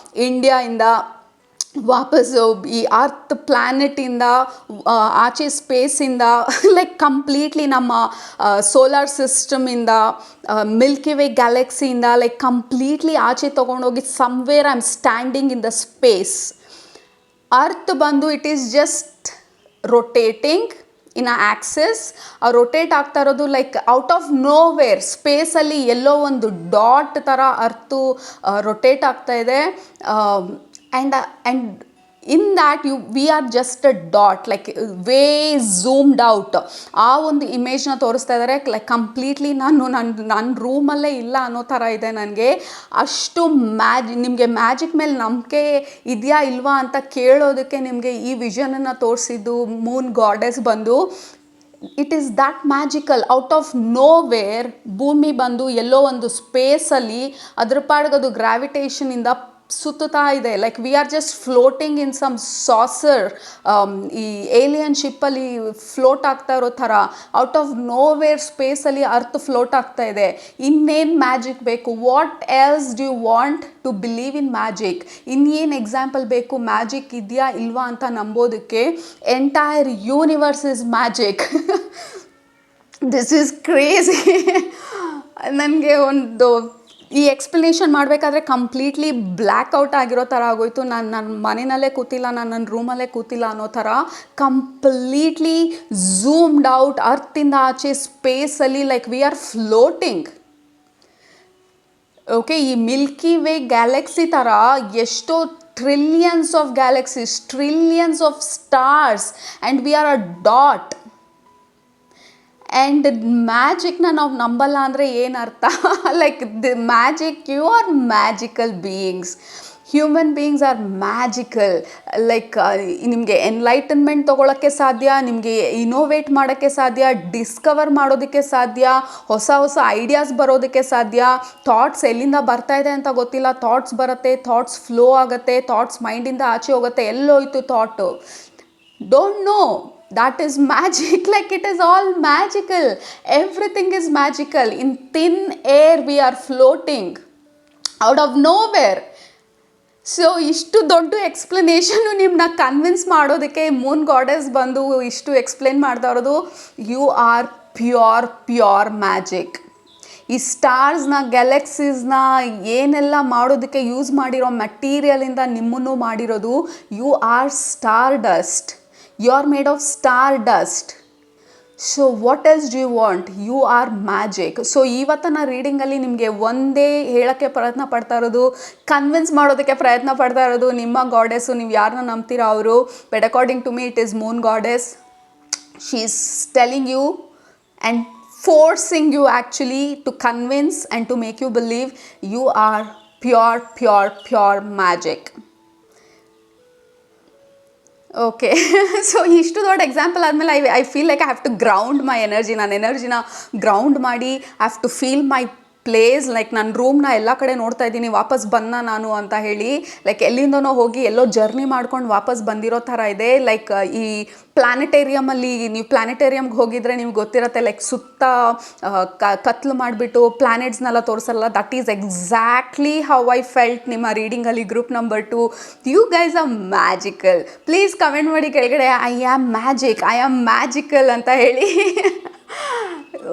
ಇಂಡಿಯಾಯಿಂದ ವಾಪಸ್ಸು ಈ ಅರ್ತ್ ಪ್ಲ್ಯಾನೆಟಿಂದ ಆಚೆ ಸ್ಪೇಸಿಂದ, ಲೈಕ್ ಕಂಪ್ಲೀಟ್ಲಿ ನಮ್ಮ ಸೋಲಾರ್ ಸಿಸ್ಟಮಿಂದ, ಮಿಲ್ಕಿ ವೇ ಗ್ಯಾಲಕ್ಸಿಯಿಂದ ಲೈಕ್ ಕಂಪ್ಲೀಟ್ಲಿ ಆಚೆ ತೊಗೊಂಡೋಗಿ somewhere I am standing in the space. Earth ಬಂದು it is just rotating in axis. Rotate ಆಗ್ತಾ ಇರೋದು ಲೈಕ್ ಔಟ್ ಆಫ್ ನೋವೇರ್ ಸ್ಪೇಸಲ್ಲಿ ಎಲ್ಲೋ ಒಂದು ಡಾಟ್ ಥರ ಅರ್ತು ರೊಟೇಟ್ ಆಗ್ತಾ ಇದೆ. And in that we are just a dot, like way zoomed out. ಆ ಒಂದು ಇಮೇಜ್ನ ತೋರಿಸ್ತಾ ಇದ್ದಾರೆ. ಲೈಕ್ ಕಂಪ್ಲೀಟ್ಲಿ ನನ್ನ ರೂಮಲ್ಲೇ ಇಲ್ಲ ಅನ್ನೋ ಥರ ಇದೆ ನನಗೆ. ಅಷ್ಟು ನಿಮಗೆ ಮ್ಯಾಜಿಕ್ ಮೇಲೆ ನಂಬಿಕೆ ಇದೆಯಾ ಇಲ್ವಾ ಅಂತ ಕೇಳೋದಕ್ಕೆ ನಿಮಗೆ ಈ ವಿಷನನ್ನು ತೋರಿಸಿದ್ದು ಮೂನ್ ಗಾಡೆಸ್ ಬಂದು. It is that magical. Out of nowhere ಭೂಮಿ ಬಂದು ಎಲ್ಲೋ ಒಂದು ಸ್ಪೇಸಲ್ಲಿ ಅದ್ರ ಪಾಡ್ಗದು ಗ್ರಾವಿಟೇಷನಿಂದ ಸುತ್ತುತ್ತಾ ಇದೆ. Like we are just floating in some saucer. ಈ ಏಲಿಯನ್ ಶಿಪ್ಪಲ್ಲಿ ಫ್ಲೋಟ್ ಆಗ್ತಾ ಇರೋ ಥರ ಔಟ್ ಆಫ್ ನೋವೇರ್ ಸ್ಪೇಸಲ್ಲಿ ಅರ್ತ್ ಫ್ಲೋಟ್ ಆಗ್ತಾ ಇದೆ. ಇನ್ನೇನು ಮ್ಯಾಜಿಕ್ ಬೇಕು? What else do you want to believe in magic? ಇನ್ನೇನು ಎಕ್ಸಾಂಪಲ್ ಬೇಕು ಮ್ಯಾಜಿಕ್ ಇದೆಯಾ ಇಲ್ವಾ ಅಂತ ನಂಬೋದಕ್ಕೆ? Entire universe is magic. This is crazy. ನನಗೆ ಒಂದು ಈ ಎಕ್ಸ್ಪ್ಲನೇಷನ್ ಮಾಡಬೇಕಾದ್ರೆ ಕಂಪ್ಲೀಟ್ಲಿ ಬ್ಲ್ಯಾಕ್ಔಟ್ ಆಗಿರೋ ಥರ ಆಗೋಯ್ತು. ನನ್ನ ಮನೆಯಲ್ಲೇ ಕೂತಿಲ್ಲ, ನಾನು ನನ್ನ ರೂಮಲ್ಲೇ ಕೂತಿಲ್ಲ ಅನ್ನೋ ಥರ. ಕಂಪ್ಲೀಟ್ಲಿ ಝೂಮ್ಡ್ ಔಟ್ ಅರ್ತಿಂದ ಆಚೆ ಸ್ಪೇಸಲ್ಲಿ like we are floating. Okay, ಈ ಮಿಲ್ಕಿ ವೇ ಗ್ಯಾಲಕ್ಸಿ ಥರ ಎಷ್ಟೋ trillions of galaxies, trillions of stars, and we are a dot. And ಮ್ಯಾಜಿಕ್ನ ನಾವು ನಂಬಲ್ಲ ಅಂದರೆ ಏನು ಅರ್ಥ? Like the magic, you are magical beings. Human beings are magical. Like ನಿಮಗೆ ಎನ್ಲೈಟನ್ಮೆಂಟ್ ತೊಗೊಳಕ್ಕೆ ಸಾಧ್ಯ, ನಿಮಗೆ ಇನೋವೇಟ್ ಮಾಡೋಕ್ಕೆ ಸಾಧ್ಯ, ಡಿಸ್ಕವರ್ ಮಾಡೋದಕ್ಕೆ ಸಾಧ್ಯ, ಹೊಸ ಹೊಸ ಐಡಿಯಾಸ್ ಬರೋದಕ್ಕೆ ಸಾಧ್ಯ. ಥಾಟ್ಸ್ ಎಲ್ಲಿಂದ ಬರ್ತಾಯಿದೆ ಅಂತ ಗೊತ್ತಿಲ್ಲ, ಥಾಟ್ಸ್ ಬರುತ್ತೆ, ಥಾಟ್ಸ್ ಫ್ಲೋ ಆಗುತ್ತೆ, ಥಾಟ್ಸ್ ಮೈಂಡಿಂದ ಆಚೆ ಹೋಗುತ್ತೆ. ಎಲ್ಲೋಯ್ತು thought? Don't know. That is magic. Like it is all magical. Everything is magical. In thin air we are floating out of nowhere. So ಇಷ್ಟು ದೊಡ್ಡ ಎಕ್ಸ್ಪ್ಲನೇಷನ್ನು ನಿಮ್ಮನ್ನ ಕನ್ವಿನ್ಸ್ ಮಾಡೋದಕ್ಕೆ ಮೂನ್ ಗಾಡೆಸ್ ಬಂದು ಇಷ್ಟು ಎಕ್ಸ್ಪ್ಲೇನ್ ಮಾಡ್ತಾ ಇರೋದು. You are pure magic. ಈ ಸ್ಟಾರ್ಸ್ನ, ಗ್ಯಾಲಕ್ಸೀಸ್ನ ಏನೆಲ್ಲ ಮಾಡೋದಕ್ಕೆ ಯೂಸ್ ಮಾಡಿರೋ ಮೆಟೀರಿಯಲಿಂದ ನಿಮ್ಮನ್ನು ಮಾಡಿರೋದು. You are star dust. You are made of stardust. So what else do you want? You are magic. So ಇವತ್ತಿನ ರೀಡಿಂಗಲ್ಲಿ ನಿಮಗೆ ಒಂದೇ ಹೇಳೋಕ್ಕೆ ಪ್ರಯತ್ನ ಪಡ್ತಾ ಇರೋದು, ಕನ್ವಿನ್ಸ್ ಮಾಡೋದಕ್ಕೆ ಪ್ರಯತ್ನ ಪಡ್ತಾ ಇರೋದು ನಿಮ್ಮ ಗಾಡೆಸ್ಸು. ನೀವು ಯಾರನ್ನ ನಂಬ್ತೀರಾ ಅವರು. But according to me it is moon goddess. She is telling you and forcing you actually to convince and to make you believe you are pure magic. Okay, so ಇಷ್ಟು ದೊಡ್ಡ ಎಕ್ಸಾಂಪಲ್ ಆದಮೇಲೆ I feel like I have to ground my energy. ನಾನು ಎನರ್ಜಿನ ground ಮಾಡಿ I have to feel my place. Like ನನ್ನ ರೂಮ್ನ ಎಲ್ಲ ಕಡೆ ನೋಡ್ತಾ ಇದ್ದೀನಿ, ವಾಪಸ್ ಬಂದ ನಾನು ಅಂತ ಹೇಳಿ. ಲೈಕ್ ಎಲ್ಲಿಂದನೋ ಹೋಗಿ ಎಲ್ಲೋ ಜರ್ನಿ ಮಾಡ್ಕೊಂಡು ವಾಪಸ್ ಬಂದಿರೋ ಥರ ಇದೆ. ಲೈಕ್ ಈ ಪ್ಲಾನೆಟೇರಿಯಮಲ್ಲಿ, ನೀವು ಪ್ಲಾನೆಟೇರಿಯಮ್ಗೆ ಹೋಗಿದ್ರೆ ನಿಮ್ಗೆ ಗೊತ್ತಿರುತ್ತೆ, ಲೈಕ್ ಸುತ್ತ ಕತ್ಲು ಮಾಡಿಬಿಟ್ಟು ಪ್ಲಾನೆಟ್ಸ್ನೆಲ್ಲ ತೋರಿಸಲ್ಲ. That is exactly how I felt ನಿಮ್ಮ ರೀಡಿಂಗಲ್ಲಿ. Group number 2, you guys are magical. Please comment ಮಾಡಿ ಕೆಳಗಡೆ ಐ ಆಮ್ ಮ್ಯಾಜಿಕಲ್ ಅಂತ ಹೇಳಿ.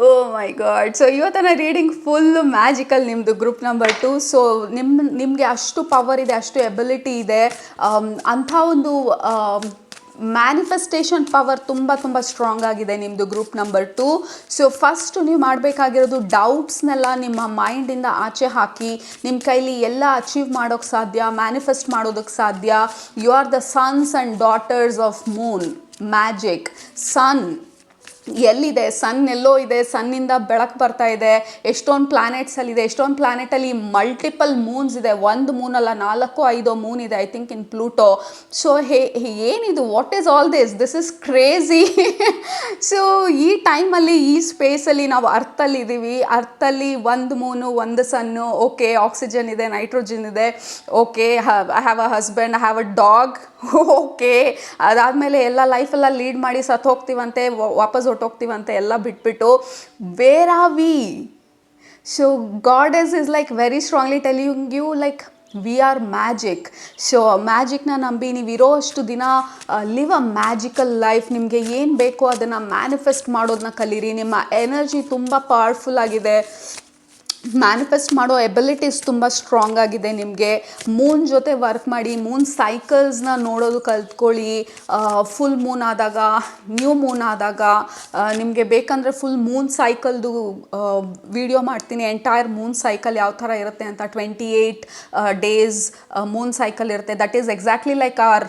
Oh my god. ಸೊ ಇವತ್ತಿನ ರೀಡಿಂಗ್ ಫುಲ್ಲು ಮ್ಯಾಜಿಕಲ್ ನಿಮ್ಮದು ಗ್ರೂಪ್ ನಂಬರ್ 2. ಸೊ ನಿಮಗೆ ಅಷ್ಟು ಪವರ್ ಇದೆ, ಅಷ್ಟು ಎಬಿಲಿಟಿ ಇದೆ. ಅಂಥ ಒಂದು ಮ್ಯಾನಿಫೆಸ್ಟೇಷನ್ ಪವರ್ ತುಂಬ ಸ್ಟ್ರಾಂಗ್ ಆಗಿದೆ ನಿಮ್ಮದು ಗ್ರೂಪ್ ನಂಬರ್ 2. ಸೊ ಫಸ್ಟು ನೀವು ಮಾಡಬೇಕಾಗಿರೋದು ಡೌಟ್ಸ್ನೆಲ್ಲ ನಿಮ್ಮ ಮೈಂಡಿಂದ ಆಚೆ ಹಾಕಿ ನಿಮ್ಮ ಕೈಲಿ ಎಲ್ಲ ಅಚೀವ್ ಮಾಡೋಕ್ಕೆ ಸಾಧ್ಯ, ಮ್ಯಾನಿಫೆಸ್ಟ್ ಮಾಡೋದಕ್ಕೆ ಸಾಧ್ಯ. You are the sons and daughters of moon magic. Sun ಎಲ್ಲಿದೆ ಸನ್ ಎಲ್ಲೋ ಇದೆ, ಸನ್ನಿಂದ ಬೆಳಕು ಬರ್ತಾ ಇದೆ, ಎಷ್ಟೊಂದು ಪ್ಲಾನೆಟ್ಸಲ್ಲಿದೆ, ಎಷ್ಟೊಂದು ಪ್ಲಾನೆಟಲ್ಲಿ ಮಲ್ಟಿಪಲ್ ಮೂನ್ಸ್ ಇದೆ, ಒಂದು ಮೂನಲ್ಲ 4-5 ಮೂನ್ ಇದೆ I think in Pluto. So ಏನಿದು, what is all this is crazy. So ಈ ಟೈಮಲ್ಲಿ ಈ ಸ್ಪೇಸಲ್ಲಿ ನಾವು ಅರ್ಥಲ್ಲಿ ಇದ್ದೀವಿ, ಅರ್ಥಲ್ಲಿ ಒಂದು ಮೂನು ಒಂದು ಸನ್ನು, ಓಕೆ ಆಕ್ಸಿಜನ್ ಇದೆ, ನೈಟ್ರೋಜನ್ ಇದೆ, okay I have a husband, I have a dog, okay ಅದಾದಮೇಲೆ ಎಲ್ಲ ಲೈಫೆಲ್ಲ ಲೀಡ್ ಮಾಡಿ ಸತ್ತು ಹೋಗ್ತೀವಂತೆ, ವಾಪಸ್ ಹೊಟ್ಟೋಗ್ತೀವಂತೆ ಎಲ್ಲ ಬಿಟ್ಬಿಟ್ಟು where are we. So goddess is like very strongly telling you like we are magic. So ಮ್ಯಾಜಿಕ್ನ ನಂಬಿ ನೀವು ಇರೋ ಅಷ್ಟು ದಿನ ಲಿವ್ ಅ ಮ್ಯಾಜಿಕಲ್ ಲೈಫ್. ನಿಮಗೆ ಏನು ಬೇಕೋ ಅದನ್ನು ಮ್ಯಾನಿಫೆಸ್ಟ್ ಮಾಡೋದನ್ನ ಕಲೀರಿ. ನಿಮ್ಮ ಎನರ್ಜಿ ತುಂಬ ಪವರ್ಫುಲ್ ಆಗಿದೆ, ಮ್ಯಾನಿಫೆಸ್ಟ್ ಮಾಡೋ ಎಬಿಲಿಟೀಸ್ ತುಂಬ ಸ್ಟ್ರಾಂಗ್ ಆಗಿದೆ ನಿಮಗೆ. ಮೂನ್ ಜೊತೆ ವರ್ಕ್ ಮಾಡಿ, ಮೂನ್ ಸೈಕಲ್ಸ್ನ ನೋಡೋದು ಕಲ್ತ್ಕೊಳ್ಳಿ. ಫುಲ್ ಮೂನ್ ಆದಾಗ, ನ್ಯೂ ಮೂನ್ ಆದಾಗ ನಿಮಗೆ ಬೇಕಂದರೆ ಫುಲ್ ಮೂನ್ ಸೈಕಲ್ದು ವಿಡಿಯೋ ಮಾಡ್ತೀನಿ, ಎಂಟೈರ್ ಮೂನ್ ಸೈಕಲ್ ಯಾವ ಥರ ಇರುತ್ತೆ ಅಂತ. 28 ಡೇಸ್ ಮೂನ್ ಸೈಕಲ್ ಇರುತ್ತೆ. That is exactly like our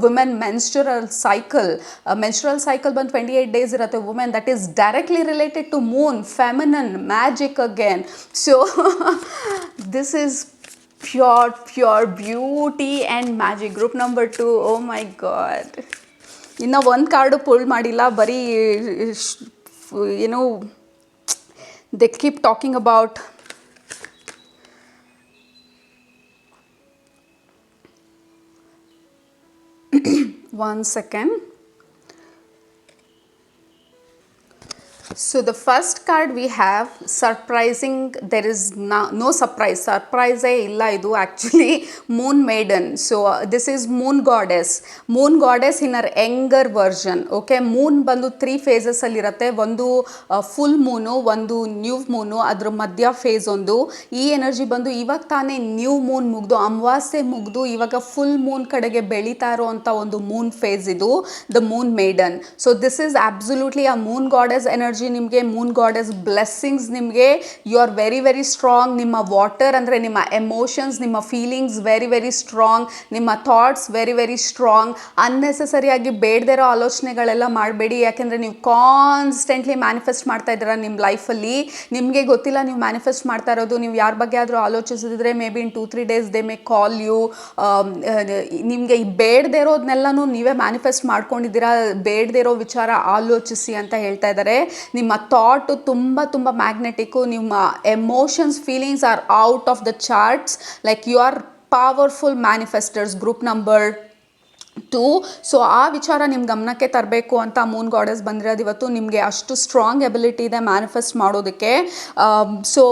women menstrual cycle. Menstrual cycle ಬಂದು 28 ಡೇಸ್ ಇರುತ್ತೆ women. That is directly related to moon, feminine, magic again. So this is pure beauty and magic. Group number 2, oh my god, ಇನ್ನು ಒಂದು card full ಮಾಡಿಲ್ಲ, ಬರೀ they keep talking about one second. So the first card we have surprising. There is no surprise. Surprise illa idu actually moon maiden. So this is moon goddess. Moon goddess in her younger version. Okay, moon bandu 3 phases ಅಲ್ಲಿ ಇರುತ್ತೆ. ಒಂದು full moon, ಒಂದು new moon, ಅದರ ಮಧ್ಯ face ಒಂದು. ಈ energy ಬಂದು ಇವಾಗ ತಾನೇ ನ್ಯೂ ಮೂನ್ ಮುಗ್ದು, ಅಮಾವಾಸ್ಯೆ ಮುಗ್ದು ಇವಾಗ ಫುಲ್ ಮೂನ್ ಕಡೆಗೆ ಬೆಳೀತಾ ಇರೋಂಥ ಒಂದು ಮೂನ್ ಫೇಸ್ ಇದು, the moon maiden. So this is absolutely a moon goddess energy. ನಿಮಗೆ ಮೂನ್ ಗಾಡೆಸ್ ಬ್ಲೆಸ್ಸಿಂಗ್ಸ್. ನಿಮಗೆ you are very very strong. ನಿಮ್ಮ ವಾಟರ್ ಅಂದರೆ ನಿಮ್ಮ ಎಮೋಷನ್ಸ್, ನಿಮ್ಮ ಫೀಲಿಂಗ್ಸ್ ವೆರಿ ವೆರಿ ಸ್ಟ್ರಾಂಗ್. ನಿಮ್ಮ ಥಾಟ್ಸ್ ವೆರಿ ವೆರಿ ಸ್ಟ್ರಾಂಗ್. ಅನ್ನೆಸೆಸರಿಯಾಗಿ ಬೇಡದಿರೋ ಆಲೋಚನೆಗಳೆಲ್ಲ ಮಾಡಬೇಡಿ, ಯಾಕೆಂದರೆ ನೀವು ಕಾನ್ಸ್ಟೆಂಟ್ಲಿ ಮ್ಯಾನಿಫೆಸ್ಟ್ ಮಾಡ್ತಾ ಇದ್ದೀರಾ ನಿಮ್ಮ ಲೈಫಲ್ಲಿ. ನಿಮಗೆ ಗೊತ್ತಿಲ್ಲ ನೀವು ಮ್ಯಾನಿಫೆಸ್ಟ್ ಮಾಡ್ತಾ ಇರೋದು. ನೀವು ಯಾರ ಬಗ್ಗೆ ಆದರೂ ಆಲೋಚಿಸಿದ್ರೆ maybe in 2-3 days they may call you. ನಿಮಗೆ ಬೇಡದೇ ಇರೋದನ್ನೆಲ್ಲನೂ ನೀವೇ ಮ್ಯಾನಿಫೆಸ್ಟ್ ಮಾಡ್ಕೊಂಡಿದ್ದೀರಾ. ಬೇಡದೇ ಇರೋ ವಿಚಾರ ಆಲೋಚಿಸಿ ಅಂತ ಹೇಳ್ತಾ ಇದ್ದಾರೆ. ನಿಮ್ಮ ಥಾಟು ತುಂಬ ಮ್ಯಾಗ್ನೆಟಿಕ್ಕು. ನಿಮ್ಮ emotions, feelings are out of the charts. Like you are powerful manifesters. Group number 2. So ಆ ವಿಚಾರ ನಿಮ್ಮ ಗಮನಕ್ಕೆ ತರಬೇಕು ಅಂತ ಮೂನ್ ಗಾಡೆಸ್ ಬಂದಿರೋದು ಇವತ್ತು. ನಿಮಗೆ ಅಷ್ಟು ಸ್ಟ್ರಾಂಗ್ ಎಬಿಲಿಟಿ ಇದೆ ಮ್ಯಾನಿಫೆಸ್ಟ್ ಮಾಡೋದಕ್ಕೆ. ಸೊ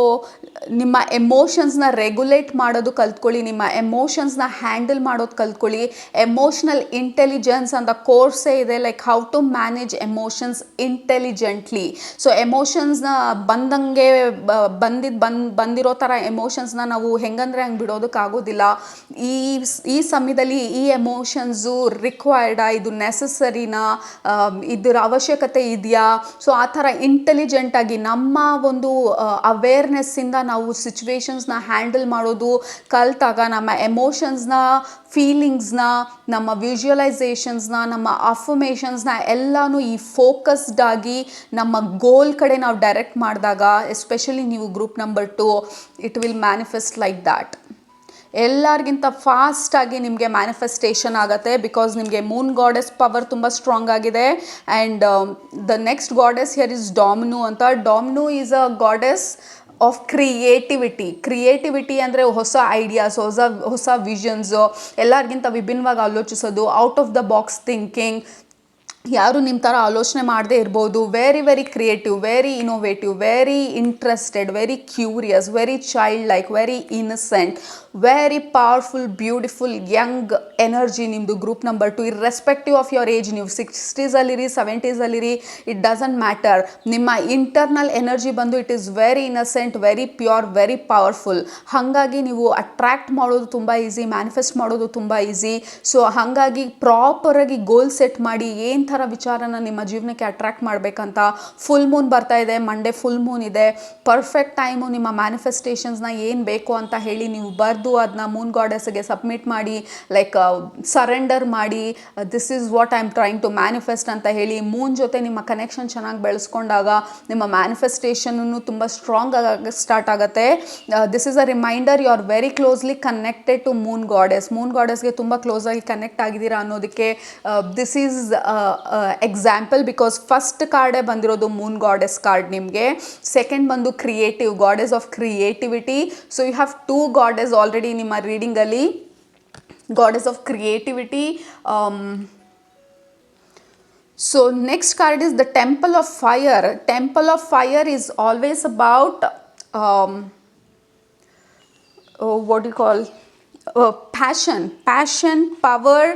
ನಿಮ್ಮ ಎಮೋಷನ್ಸ್ನ ರೆಗ್ಯುಲೇಟ್ ಮಾಡೋದು ಕಲ್ತ್ಕೊಳ್ಳಿ, ನಿಮ್ಮ ಎಮೋಷನ್ಸ್ನ ಹ್ಯಾಂಡಲ್ ಮಾಡೋದು ಕಲ್ತ್ಕೊಳ್ಳಿ. ಎಮೋಷ್ನಲ್ ಇಂಟೆಲಿಜೆನ್ಸ್ ಅಂತ ಕೋರ್ಸೇ ಇದೆ, like how to manage emotions intelligently. So ಎಮೋಷನ್ಸ್ನ ಬಂದಂಗೆ ಬಂದಿರೋ ಥರ ಎಮೋಷನ್ಸ್ನ ನಾವು ಹೆಂಗಂದರೆ ಹಂಗೆ ಬಿಡೋದಕ್ಕಾಗೋದಿಲ್ಲ. ಈ ಸಮಯದಲ್ಲಿ ಈ ಎಮೋಷನ್ಸು ರಿಕ್ವೈರ್ಡಾ, ಇದು ನೆಸಸರಿನಾ, ಇದರ ಅವಶ್ಯಕತೆ ಇದೆಯಾ? ಸೊ ಆ ಥರ ಇಂಟೆಲಿಜೆಂಟಾಗಿ ನಮ್ಮ ಒಂದು ಅವೇರ್ನೆಸ್ಸಿಂದ ನಾವು ಸಿಚುವೇಶನ್ಸ್ನ ಹ್ಯಾಂಡಲ್ ಮಾಡೋದು ಕಲ್ತಾಗ ನಮ್ಮ ಎಮೋಷನ್ಸ್ನ, ಫೀಲಿಂಗ್ಸ್ನ, ನಮ್ಮ ವಿಜುವಲೈಸೇಷನ್ಸ್ನ, ನಮ್ಮ ಅಫರ್ಮೇಷನ್ಸ್ನ ಎಲ್ಲನೂ ಈ ಫೋಕಸ್ಡ್ ಆಗಿ ನಮ್ಮ ಗೋಲ್ ಕಡೆ ನಾವು ಡೈರೆಕ್ಟ್ ಮಾಡಿದಾಗ, ಎಸ್ಪೆಷಲಿ ನೀವು group number 2, it will manifest like that. ಎಲ್ಲರಿಗಿಂತ ಫಾಸ್ಟಾಗಿ ನಿಮಗೆ ಮ್ಯಾನಿಫೆಸ್ಟೇಷನ್ ಆಗುತ್ತೆ, ಬಿಕಾಸ್ ನಿಮಗೆ ಮೂನ್ ಗಾಡೆಸ್ ಪವರ್ ತುಂಬ ಸ್ಟ್ರಾಂಗ್ ಆಗಿದೆ. And the next goddess here is ಡಾಮಿನು ಅಂತ. ಡಾಮಿನು is a goddess of creativity ಅಂದರೆ ಹೊಸ ಐಡಿಯಾಸ್, ಹೊಸ ವಿಷನ್ಸು, ಎಲ್ಲರಿಗಿಂತ ವಿಭಿನ್ನವಾಗಿ ಆಲೋಚಿಸೋದು, out of the box thinking. ಯಾರು ನಿಮ್ಮ ಥರ ಆಲೋಚನೆ ಮಾಡದೇ ಇರ್ಬೋದು. Very very creative, very innovative, very interested, very curious, very child like, very innocent, very powerful, beautiful, young energy ನಿಮ್ಮದು group number 2. Irrespective of your age, ನೀವು 60s 70s it doesn't matter. ನಿಮ್ಮ internal energy ಬಂದು it is very innocent, very pure, very powerful. ಹಾಗಾಗಿ ನೀವು attract ಮಾಡೋದು ತುಂಬ easy, manifest ಮಾಡೋದು ತುಂಬ ಈಸಿ. ಸೊ ಹಾಗಾಗಿ ಪ್ರಾಪರಾಗಿ ಗೋಲ್ ಸೆಟ್ ಮಾಡಿ, ಏನು ಥರ ಥರ ವಿಚಾರನ ನಿಮ್ಮ ಜೀವನಕ್ಕೆ ಅಟ್ರ್ಯಾಕ್ಟ್ ಮಾಡಬೇಕಂತ. ಫುಲ್ ಮೂನ್ ಬರ್ತಾ ಇದೆ, ಮಂಡೇ ಫುಲ್ ಮೂನ್ ಇದೆ, ಪರ್ಫೆಕ್ಟ್ ಟೈಮು ನಿಮ್ಮ ಮ್ಯಾನಿಫೆಸ್ಟೇಷನ್ಸ್ನ ಏನು ಬೇಕು ಅಂತ ಹೇಳಿ ನೀವು ಬರೆದು ಅದನ್ನ ಮೂನ್ ಗಾಡೆಸ್ಗೆ ಸಬ್ಮಿಟ್ ಮಾಡಿ, ಲೈಕ್ ಸರೆಂಡರ್ ಮಾಡಿ, this is what I am trying to manifest ಅಂತ ಹೇಳಿ ಮೂನ್ ಜೊತೆ ನಿಮ್ಮ ಕನೆಕ್ಷನ್ ಚೆನ್ನಾಗಿ ಬೆಳೆಸ್ಕೊಂಡಾಗ ನಿಮ್ಮ ಮ್ಯಾನಿಫೆಸ್ಟೇಷನ್ನು ತುಂಬ ಸ್ಟ್ರಾಂಗ್ ಆಗಿ ಸ್ಟಾರ್ಟ್ ಆಗುತ್ತೆ. This is a reminder, you are very closely connected to moon ಗಾಡೆಸ್ಗೆ ತುಂಬ ಕ್ಲೋಸ್ ಆಗಿ ಕನೆಕ್ಟ್ ಆಗಿದ್ದೀರಾ ಅನ್ನೋದಕ್ಕೆ this is example. Because first ಕಾರ್ಡೇ ಬಂದಿರೋದು ಮೂನ್ ಗಾಡೆಸ್ ಕಾರ್ಡ್ ನಿಮಗೆ. ಸೆಕೆಂಡ್ ಬಂದು creative, goddess of creativity. So you have 2 goddess already ನಿಮ್ಮ ರೀಡಿಂಗಲ್ಲಿ, goddess of creativity. So next card is the Temple of Fire. Temple of Fire is always about what do you call, passion, power,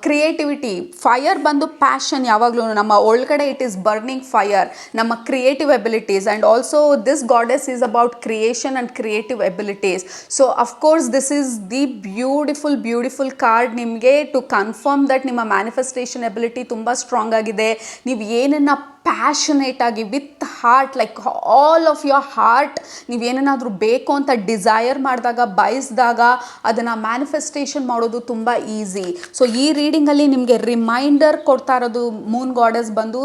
creativity. Fire ಬಂದು passion ಯಾವಾಗಲೂ ನಮ್ಮ ಒಳಗಡೆ it is burning fire, ನಮ್ಮ creative abilities. And also this goddess is about creation and creative abilities. So of course this is the beautiful card ನಿಮಗೆ to confirm that ನಿಮ್ಮ manifestation ability ತುಂಬ strong ಆಗಿದೆ. ನೀವು ಏನನ್ನು ಪ್ಯಾಷನೇಟ್ ಆಗಿ with heart, like all of your heart ನೀವೇನಾದರೂ ಬೇಕು ಅಂತ ಡಿಸೈರ್ ಮಾಡಿದಾಗ, ಬಯಸಿದಾಗ ಅದನ್ನು ಮ್ಯಾನಿಫೆಸ್ಟೇಷನ್ ಮಾಡೋದು ತುಂಬ ಈಸಿ. ಸೊ ಈ ರೀಡಿಂಗಲ್ಲಿ ನಿಮಗೆ ರಿಮೈಂಡರ್ ಕೊಡ್ತಾ ಇರೋದು ಮೂನ್ ಗಾಡೆಸ್ ಬಂದು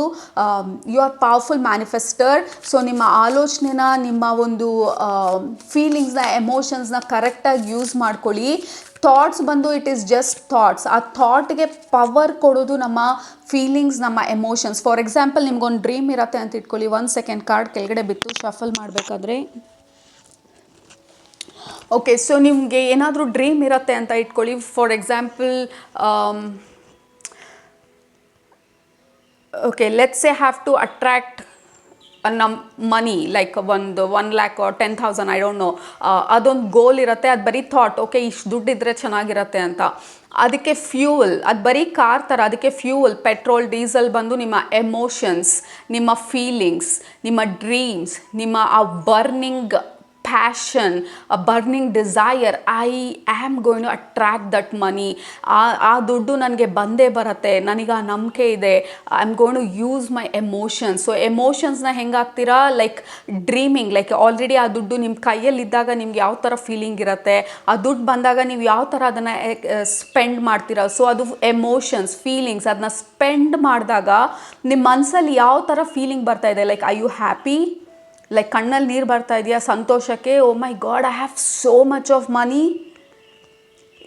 ಯು ಆರ್ ಪವರ್ಫುಲ್ ಮ್ಯಾನಿಫೆಸ್ಟರ್. ಸೊ ನಿಮ್ಮ ಆಲೋಚನೆನ, ನಿಮ್ಮ ಒಂದು ಫೀಲಿಂಗ್ಸ್ನ, ಎಮೋಷನ್ಸ್ನ ಕರೆಕ್ಟಾಗಿ ಯೂಸ್ ಮಾಡ್ಕೊಳ್ಳಿ. ಥಾಟ್ಸ್ ಬಂದು ಇಟ್ ಈಸ್ ಜಸ್ಟ್ ಥಾಟ್ಸ್. ಆ ಥಾಟ್ಗೆ ಪವರ್ ಕೊಡೋದು ನಮ್ಮ ಫೀಲಿಂಗ್ಸ್, ನಮ್ಮ ಎಮೋಷನ್ಸ್. ಫಾರ್ ಎಕ್ಸಾಂಪಲ್ ನಿಮ್ಗೊಂದು ಡ್ರೀಮ್ ಇರುತ್ತೆ ಅಂತ ಇಟ್ಕೊಳ್ಳಿ. 1 ಸೆಕೆಂಡ್, ಕಾರ್ಡ್ ಕೆಳಗಡೆ ಬಿತ್ತು ಶಫಲ್ ಮಾಡಬೇಕಾದ್ರೆ. ಓಕೆ, ಸೊ ನಿಮಗೆ ಏನಾದರೂ ಡ್ರೀಮ್ ಇರುತ್ತೆ ಅಂತ ಇಟ್ಕೊಳ್ಳಿ. For example okay, let's say have to attract ನಮ್ಮ ಮನಿ, ಲೈಕ್ ಒಂದು 1 lakh or 10,000, I don't know. ಅದೊಂದು ಗೋಲ್ ಇರುತ್ತೆ, ಅದು ಬರೀ ಥಾಟ್, ಓಕೆ ಇಷ್ಟು ದುಡ್ಡಿದ್ರೆ ಚೆನ್ನಾಗಿರುತ್ತೆ ಅಂತ. ಅದಕ್ಕೆ ಫ್ಯೂಯಲ್, ಅದು ಬರೀ ಕಾರ್ ಥರ, ಅದಕ್ಕೆ ಫ್ಯೂಯಲ್, ಪೆಟ್ರೋಲ್, ಡೀಸೆಲ್ ಬಂದು ನಿಮ್ಮ ಎಮೋಷನ್ಸ್, ನಿಮ್ಮ ಫೀಲಿಂಗ್ಸ್, ನಿಮ್ಮ ಡ್ರೀಮ್ಸ್, ನಿಮ್ಮ ಆ burning passion, a burning desire. I am going to attract that money. ಆ ದುಡ್ಡು ನನಗೆ ಬಂದೇ ಬರುತ್ತೆ, ನನಗೆ ಆ ನಂಬಿಕೆ ಇದೆ. I am going to use my emotions. So ಎಮೋಷನ್ಸ್ನ ಹೆಂಗಾಗ್ತೀರಾ, ಲೈಕ್ ಡ್ರೀಮಿಂಗ್, ಲೈಕ್ ಆಲ್ರೆಡಿ ಆ ದುಡ್ಡು ನಿಮ್ಮ ಕೈಯಲ್ಲಿದ್ದಾಗ ನಿಮ್ಗೆ ಯಾವ ಥರ ಫೀಲಿಂಗ್ ಇರುತ್ತೆ, ಆ ದುಡ್ಡು ಬಂದಾಗ ನೀವು ಯಾವ ಥರ ಅದನ್ನು ಸ್ಪೆಂಡ್ ಮಾಡ್ತೀರಾ. ಸೊ ಅದು ಎಮೋಷನ್ಸ್, ಫೀಲಿಂಗ್ಸ್. ಅದನ್ನ ಸ್ಪೆಂಡ್ ಮಾಡಿದಾಗ ನಿಮ್ಮ ಮನಸ್ಸಲ್ಲಿ ಯಾವ ಥರ ಫೀಲಿಂಗ್ ಬರ್ತಾ ಇದೆ, like I you happy, like ಕಣ್ಣಲ್ಲಿ ನೀರು ಬರ್ತಾ ಇದೆಯಾ ಸಂತೋಷಕ್ಕೆ, oh my god I have so much of money,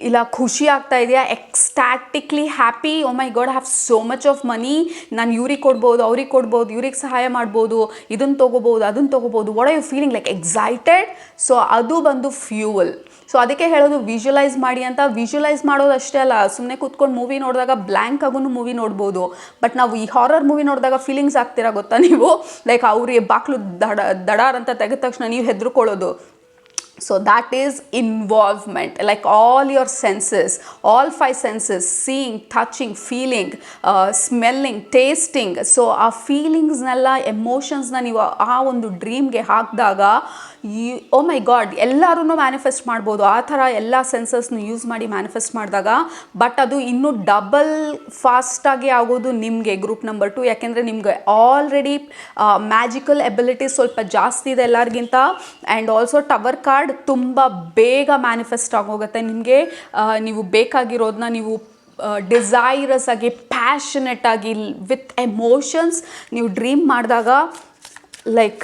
ಇಲ್ಲ ಖುಷಿ ಆಗ್ತಾ ಇದೆಯಾ, ecstatically happy, oh my god I have so much of money, ನಾನು ಇವ್ರಿಗೆ ಕೊಡ್ಬೋದು, ಅವ್ರಿಗೆ ಕೊಡ್ಬೋದು, ಇವ್ರಿಗೆ ಸಹಾಯ ಮಾಡ್ಬೋದು, ಇದನ್ನು ತೊಗೋಬೋದು, ಅದನ್ನು ತೊಗೋಬೋದು. What are you feeling, like excited. So ಅದು ಬಂದು ಫ್ಯೂಯಲ್. ಸೊ ಅದಕ್ಕೆ ಹೇಳೋದು ವಿಜುವಲೈಸ್ ಮಾಡಿ ಅಂತ. ವಿಜುವಲೈಸ್ ಮಾಡೋದು ಅಷ್ಟೇ ಅಲ್ಲ, ಸುಮ್ಮನೆ ಕೂತ್ಕೊಂಡು ಮೂವಿ ನೋಡಿದಾಗ ಬ್ಲ್ಯಾಂಕ್ ಆಗೂ ಮೂವಿ ನೋಡ್ಬೋದು. ಬಟ್ ನಾವು ಈ ಹಾರರ್ ಮೂವಿ ನೋಡಿದಾಗ ಫೀಲಿಂಗ್ಸ್ ಆಗ್ತೀರಾ ಗೊತ್ತಾ ನೀವು, ಲೈಕ್ ಅವ್ರಿಗೆ ಬಾಕ್ಲು ದಡಾರ್ ಅಂತ ತೆಗೆದ ತಕ್ಷಣ ನೀವು ಹೆದರ್ಕೊಳ್ಳೋದು. So that is involvement, like all your senses, all 5 senses, seeing, touching, feeling, smelling, tasting. So ಆ ಫೀಲಿಂಗ್ಸ್ನೆಲ್ಲ, ಎಮೋಷನ್ಸ್ನ ನೀವು ಆ ಒಂದು ಡ್ರೀಮ್ಗೆ ಹಾಕಿದಾಗ ಓ ಮೈ ಗಾಡ್ ಎಲ್ಲರೂ ಮ್ಯಾನಿಫೆಸ್ಟ್ ಮಾಡ್ಬೋದು. ಆ ಥರ ಎಲ್ಲ ಸೆನ್ಸಸ್ನು ಯೂಸ್ ಮಾಡಿ ಮ್ಯಾನಿಫೆಸ್ಟ್ ಮಾಡಿದಾಗ. ಬಟ್ ಅದು ಇನ್ನೂ ಡಬಲ್ ಫಾಸ್ಟಾಗಿ ಆಗೋದು ನಿಮಗೆ ಗ್ರೂಪ್ ನಂಬರ್ 2. ಯಾಕೆಂದರೆ ನಿಮಗೆ ಆಲ್ರೆಡಿ ಮ್ಯಾಜಿಕಲ್ ಎಬಿಲಿಟೀಸ್ ಸ್ವಲ್ಪ ಜಾಸ್ತಿ ಇದೆ ಎಲ್ಲರಿಗಿಂತ. ಆ್ಯಂಡ್ ಆಲ್ಸೋ ಟವರ್ ಕಾರ್ಡ್ ತುಂಬ ಬೇಗ ಮ್ಯಾನಿಫೆಸ್ಟ್ ಆಗೋಗುತ್ತೆ ನಿಮಗೆ. ನೀವು ಬೇಕಾಗಿರೋದನ್ನ ನೀವು ಡಿಸೈರಸ್ ಆಗಿ, ಪ್ಯಾಷನೆಟ್ ಆಗಿ, ವಿತ್ ಎಮೋಷನ್ಸ್ ನೀವು ಡ್ರೀಮ್ ಮಾಡಿದಾಗ, like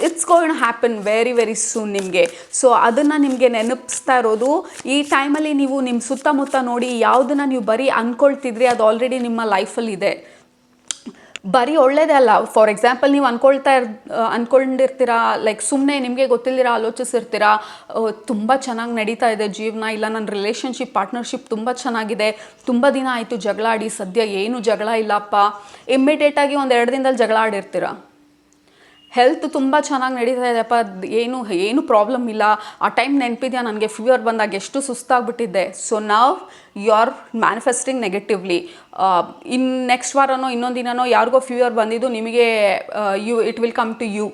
it's going to happen very very soon ನಿಮಗೆ. ಸೊ ಅದನ್ನು ನಿಮಗೆ ನೆನಪಿಸ್ತಾ ಇರೋದು ಈ ಟೈಮಲ್ಲಿ. ನೀವು ನಿಮ್ಮ ಸುತ್ತಮುತ್ತ ನೋಡಿ, ಯಾವುದನ್ನು ನೀವು ಬರೀ ಅಂದ್ಕೊಳ್ತಿದ್ರಿ ಅದು ಆಲ್ರೆಡಿ ನಿಮ್ಮ ಲೈಫಲ್ಲಿದೆ. ಬರೀ ಒಳ್ಳೇದೇ ಅಲ್ಲ. ಫಾರ್ ಎಕ್ಸಾಂಪಲ್ ನೀವು ಅಂದ್ಕೊಂಡಿರ್ತೀರಾ, ಲೈಕ್ ಸುಮ್ಮನೆ ನಿಮಗೆ ಗೊತ್ತಿಲ್ದಿರ ಆಲೋಚಿಸಿರ್ತೀರಾ, ತುಂಬ ಚೆನ್ನಾಗಿ ನಡೀತಾ ಇದೆ ಜೀವನ, ಇಲ್ಲ ನನ್ನ ರಿಲೇಷನ್ಶಿಪ್, ಪಾರ್ಟ್ನರ್ಶಿಪ್ ತುಂಬ ಚೆನ್ನಾಗಿದೆ, ತುಂಬ ದಿನ ಆಯಿತು ಜಗಳ ಆಡಿ, ಸದ್ಯ ಏನು ಜಗಳ ಇಲ್ಲಪ್ಪ. ಇಮ್ಮಿಡಿಯೇಟಾಗಿ 1-2 ದಿನದಲ್ಲಿ ಜಗಳ ಆಡಿರ್ತೀರ. ಹೆಲ್ತ್ ತುಂಬ ಚೆನ್ನಾಗಿ ನಡೀತಾ ಇದೆಯಪ್ಪ, ಏನು ಪ್ರಾಬ್ಲಮ್ ಇಲ್ಲ. ಆ ಟೈಮ್ ನೆನಪಿದೆಯಾ ನನಗೆ ಫೀವರ್ ಬಂದಾಗ ಎಷ್ಟು ಸುಸ್ತಾಗ್ಬಿಟ್ಟಿದ್ದೆ. So now you are manifesting negatively. Next ವಾರನೋ ಇನ್ನೊಂದು ದಿನನೋ ಯಾರಿಗೋ ಫೀವರ್ ಬಂದಿದ್ದು ನಿಮಗೆ it will come to you.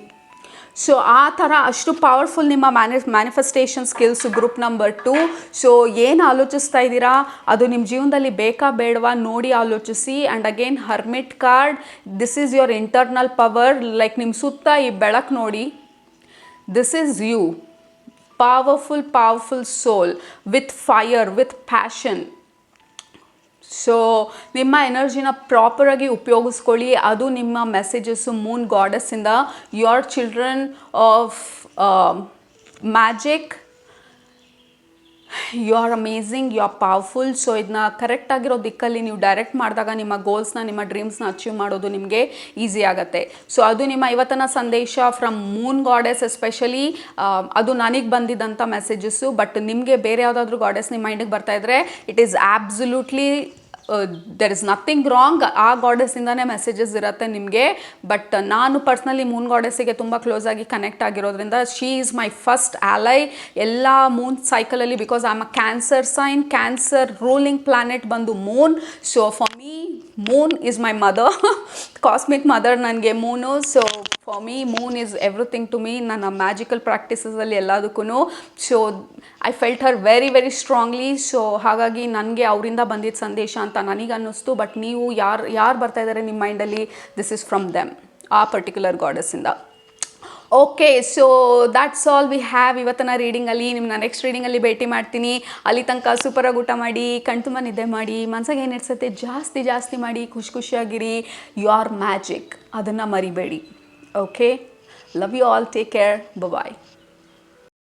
So ಆ ಥರ ಅಷ್ಟು ಪವರ್ಫುಲ್ ನಿಮ್ಮ manifestation skills group number 2. So ಏನು ಆಲೋಚಿಸ್ತಾ ಇದ್ದೀರಾ ಅದು ನಿಮ್ಮ ಜೀವನದಲ್ಲಿ ಬೇಕಾ ಬೇಡವಾ ನೋಡಿ ಆಲೋಚಿಸಿ. And again hermit card, this is your internal power. Like ನಿಮ್ಮ ಸುತ್ತ ಈ ಬೆಳಕು ನೋಡಿ, this is you, powerful soul with fire, with passion. So ನಿಮ್ಮ ಎನರ್ಜಿನ ಪ್ರಾಪರಾಗಿ ಉಪಯೋಗಿಸ್ಕೊಳ್ಳಿ. ಅದು ನಿಮ್ಮ ಮೆಸೇಜಸ್ಸು ಮೂನ್ ಗಾಡೆಸ್ಸಿಂದ. You are children of magic, you are amazing, you are powerful. So ಇದನ್ನ ಕರೆಕ್ಟಾಗಿರೋ ದಿಕ್ಕಲ್ಲಿ ನೀವು ಡೈರೆಕ್ಟ್ ಮಾಡಿದಾಗ ನಿಮ್ಮ ಗೋಲ್ಸ್ನ, ನಿಮ್ಮ ಡ್ರೀಮ್ಸ್ನ ಅಚೀವ್ ಮಾಡೋದು ನಿಮಗೆ ಈಸಿ ಆಗುತ್ತೆ. ಸೊ ಅದು ನಿಮ್ಮ ಇವತ್ತಿನ ಸಂದೇಶ ಫ್ರಮ್ ಮೂನ್ ಗಾಡೆಸ್ ಎಸ್ಪೆಷಲಿ. ಅದು ನನಗೆ ಬಂದಿದ್ದಂಥ ಮೆಸೇಜಸ್ಸು. ಬಟ್ ನಿಮಗೆ ಬೇರೆ ಯಾವುದಾದ್ರೂ ಗಾಡೆಸ್ ನಿಮ್ಮ ಮೈಂಡಿಗೆ ಬರ್ತಾಯಿದ್ರೆ it is absolutely there is nothing wrong. ಆ ಗಾಡೆಸ್ಸಿಂದನೇ ಮೆಸೇಜಸ್ ಇರುತ್ತೆ ನಿಮಗೆ. ಬಟ್ ನಾನು ಪರ್ಸ್ನಲಿ ಮೂನ್ ಗಾಡೆಸ್ಸಿಗೆ ತುಂಬ ಕ್ಲೋಸ್ ಆಗಿ ಕನೆಕ್ಟ್ ಆಗಿರೋದ್ರಿಂದ she is my first ally ಎಲ್ಲ ಮೂನ್ ಸೈಕಲಲ್ಲಿ. Because I am a cancer sign, cancer ruling planet ಬಂದು moon. So for me moon is my mother, cosmic mother ನನಗೆ moon. So for me moon is everything to me. ನನ್ನ magical ಪ್ರಾಕ್ಟೀಸಸಲ್ಲಿ ಎಲ್ಲದಕ್ಕೂ. So I felt her very very strongly. So ಹಾಗಾಗಿ ನನಗೆ ಅವರಿಂದ ಬಂದಿದ್ದ ಸಂದೇಶ ಅಂತ ನನಗೆ ಅನ್ನಿಸ್ತು. ಬಟ್ ನೀವು ಯಾರು ಬರ್ತಾ ಇದ್ದಾರೆ ನಿಮ್ಮ ಮೈಂಡಲ್ಲಿ, ದಿಸ್ ಇಸ್ ಫ್ರಮ್ ದೆಮ್, ಆ ಪರ್ಟಿಕ್ಯುಲರ್ ಗಾಡೆಸ್ಸಿಂದ. Okay, so that's all we have ಇವತ್ತಿನ ರೀಡಿಂಗಲ್ಲಿ. ನಿಮ್ಮನ್ನ ನೆಕ್ಸ್ಟ್ ರೀಡಿಂಗಲ್ಲಿ ಭೇಟಿ ಮಾಡ್ತೀನಿ. ಅಲ್ಲಿ ತನಕ ಸೂಪರಾಗಿ ಊಟ ಮಾಡಿ, ಕಣ್ತುಂಬ ನಿದ್ದೆ ಮಾಡಿ, ಮನ್ಸಾಗ ಏನು ಇಡ್ಸತ್ತೆ ಜಾಸ್ತಿ ಮಾಡಿ, ಖುಷಿಯಾಗಿರಿ. ಯು ಆರ್ ಮ್ಯಾಜಿಕ್, ಅದನ್ನು ಮರಿಬೇಡಿ. Okay, love you all, take care, bye.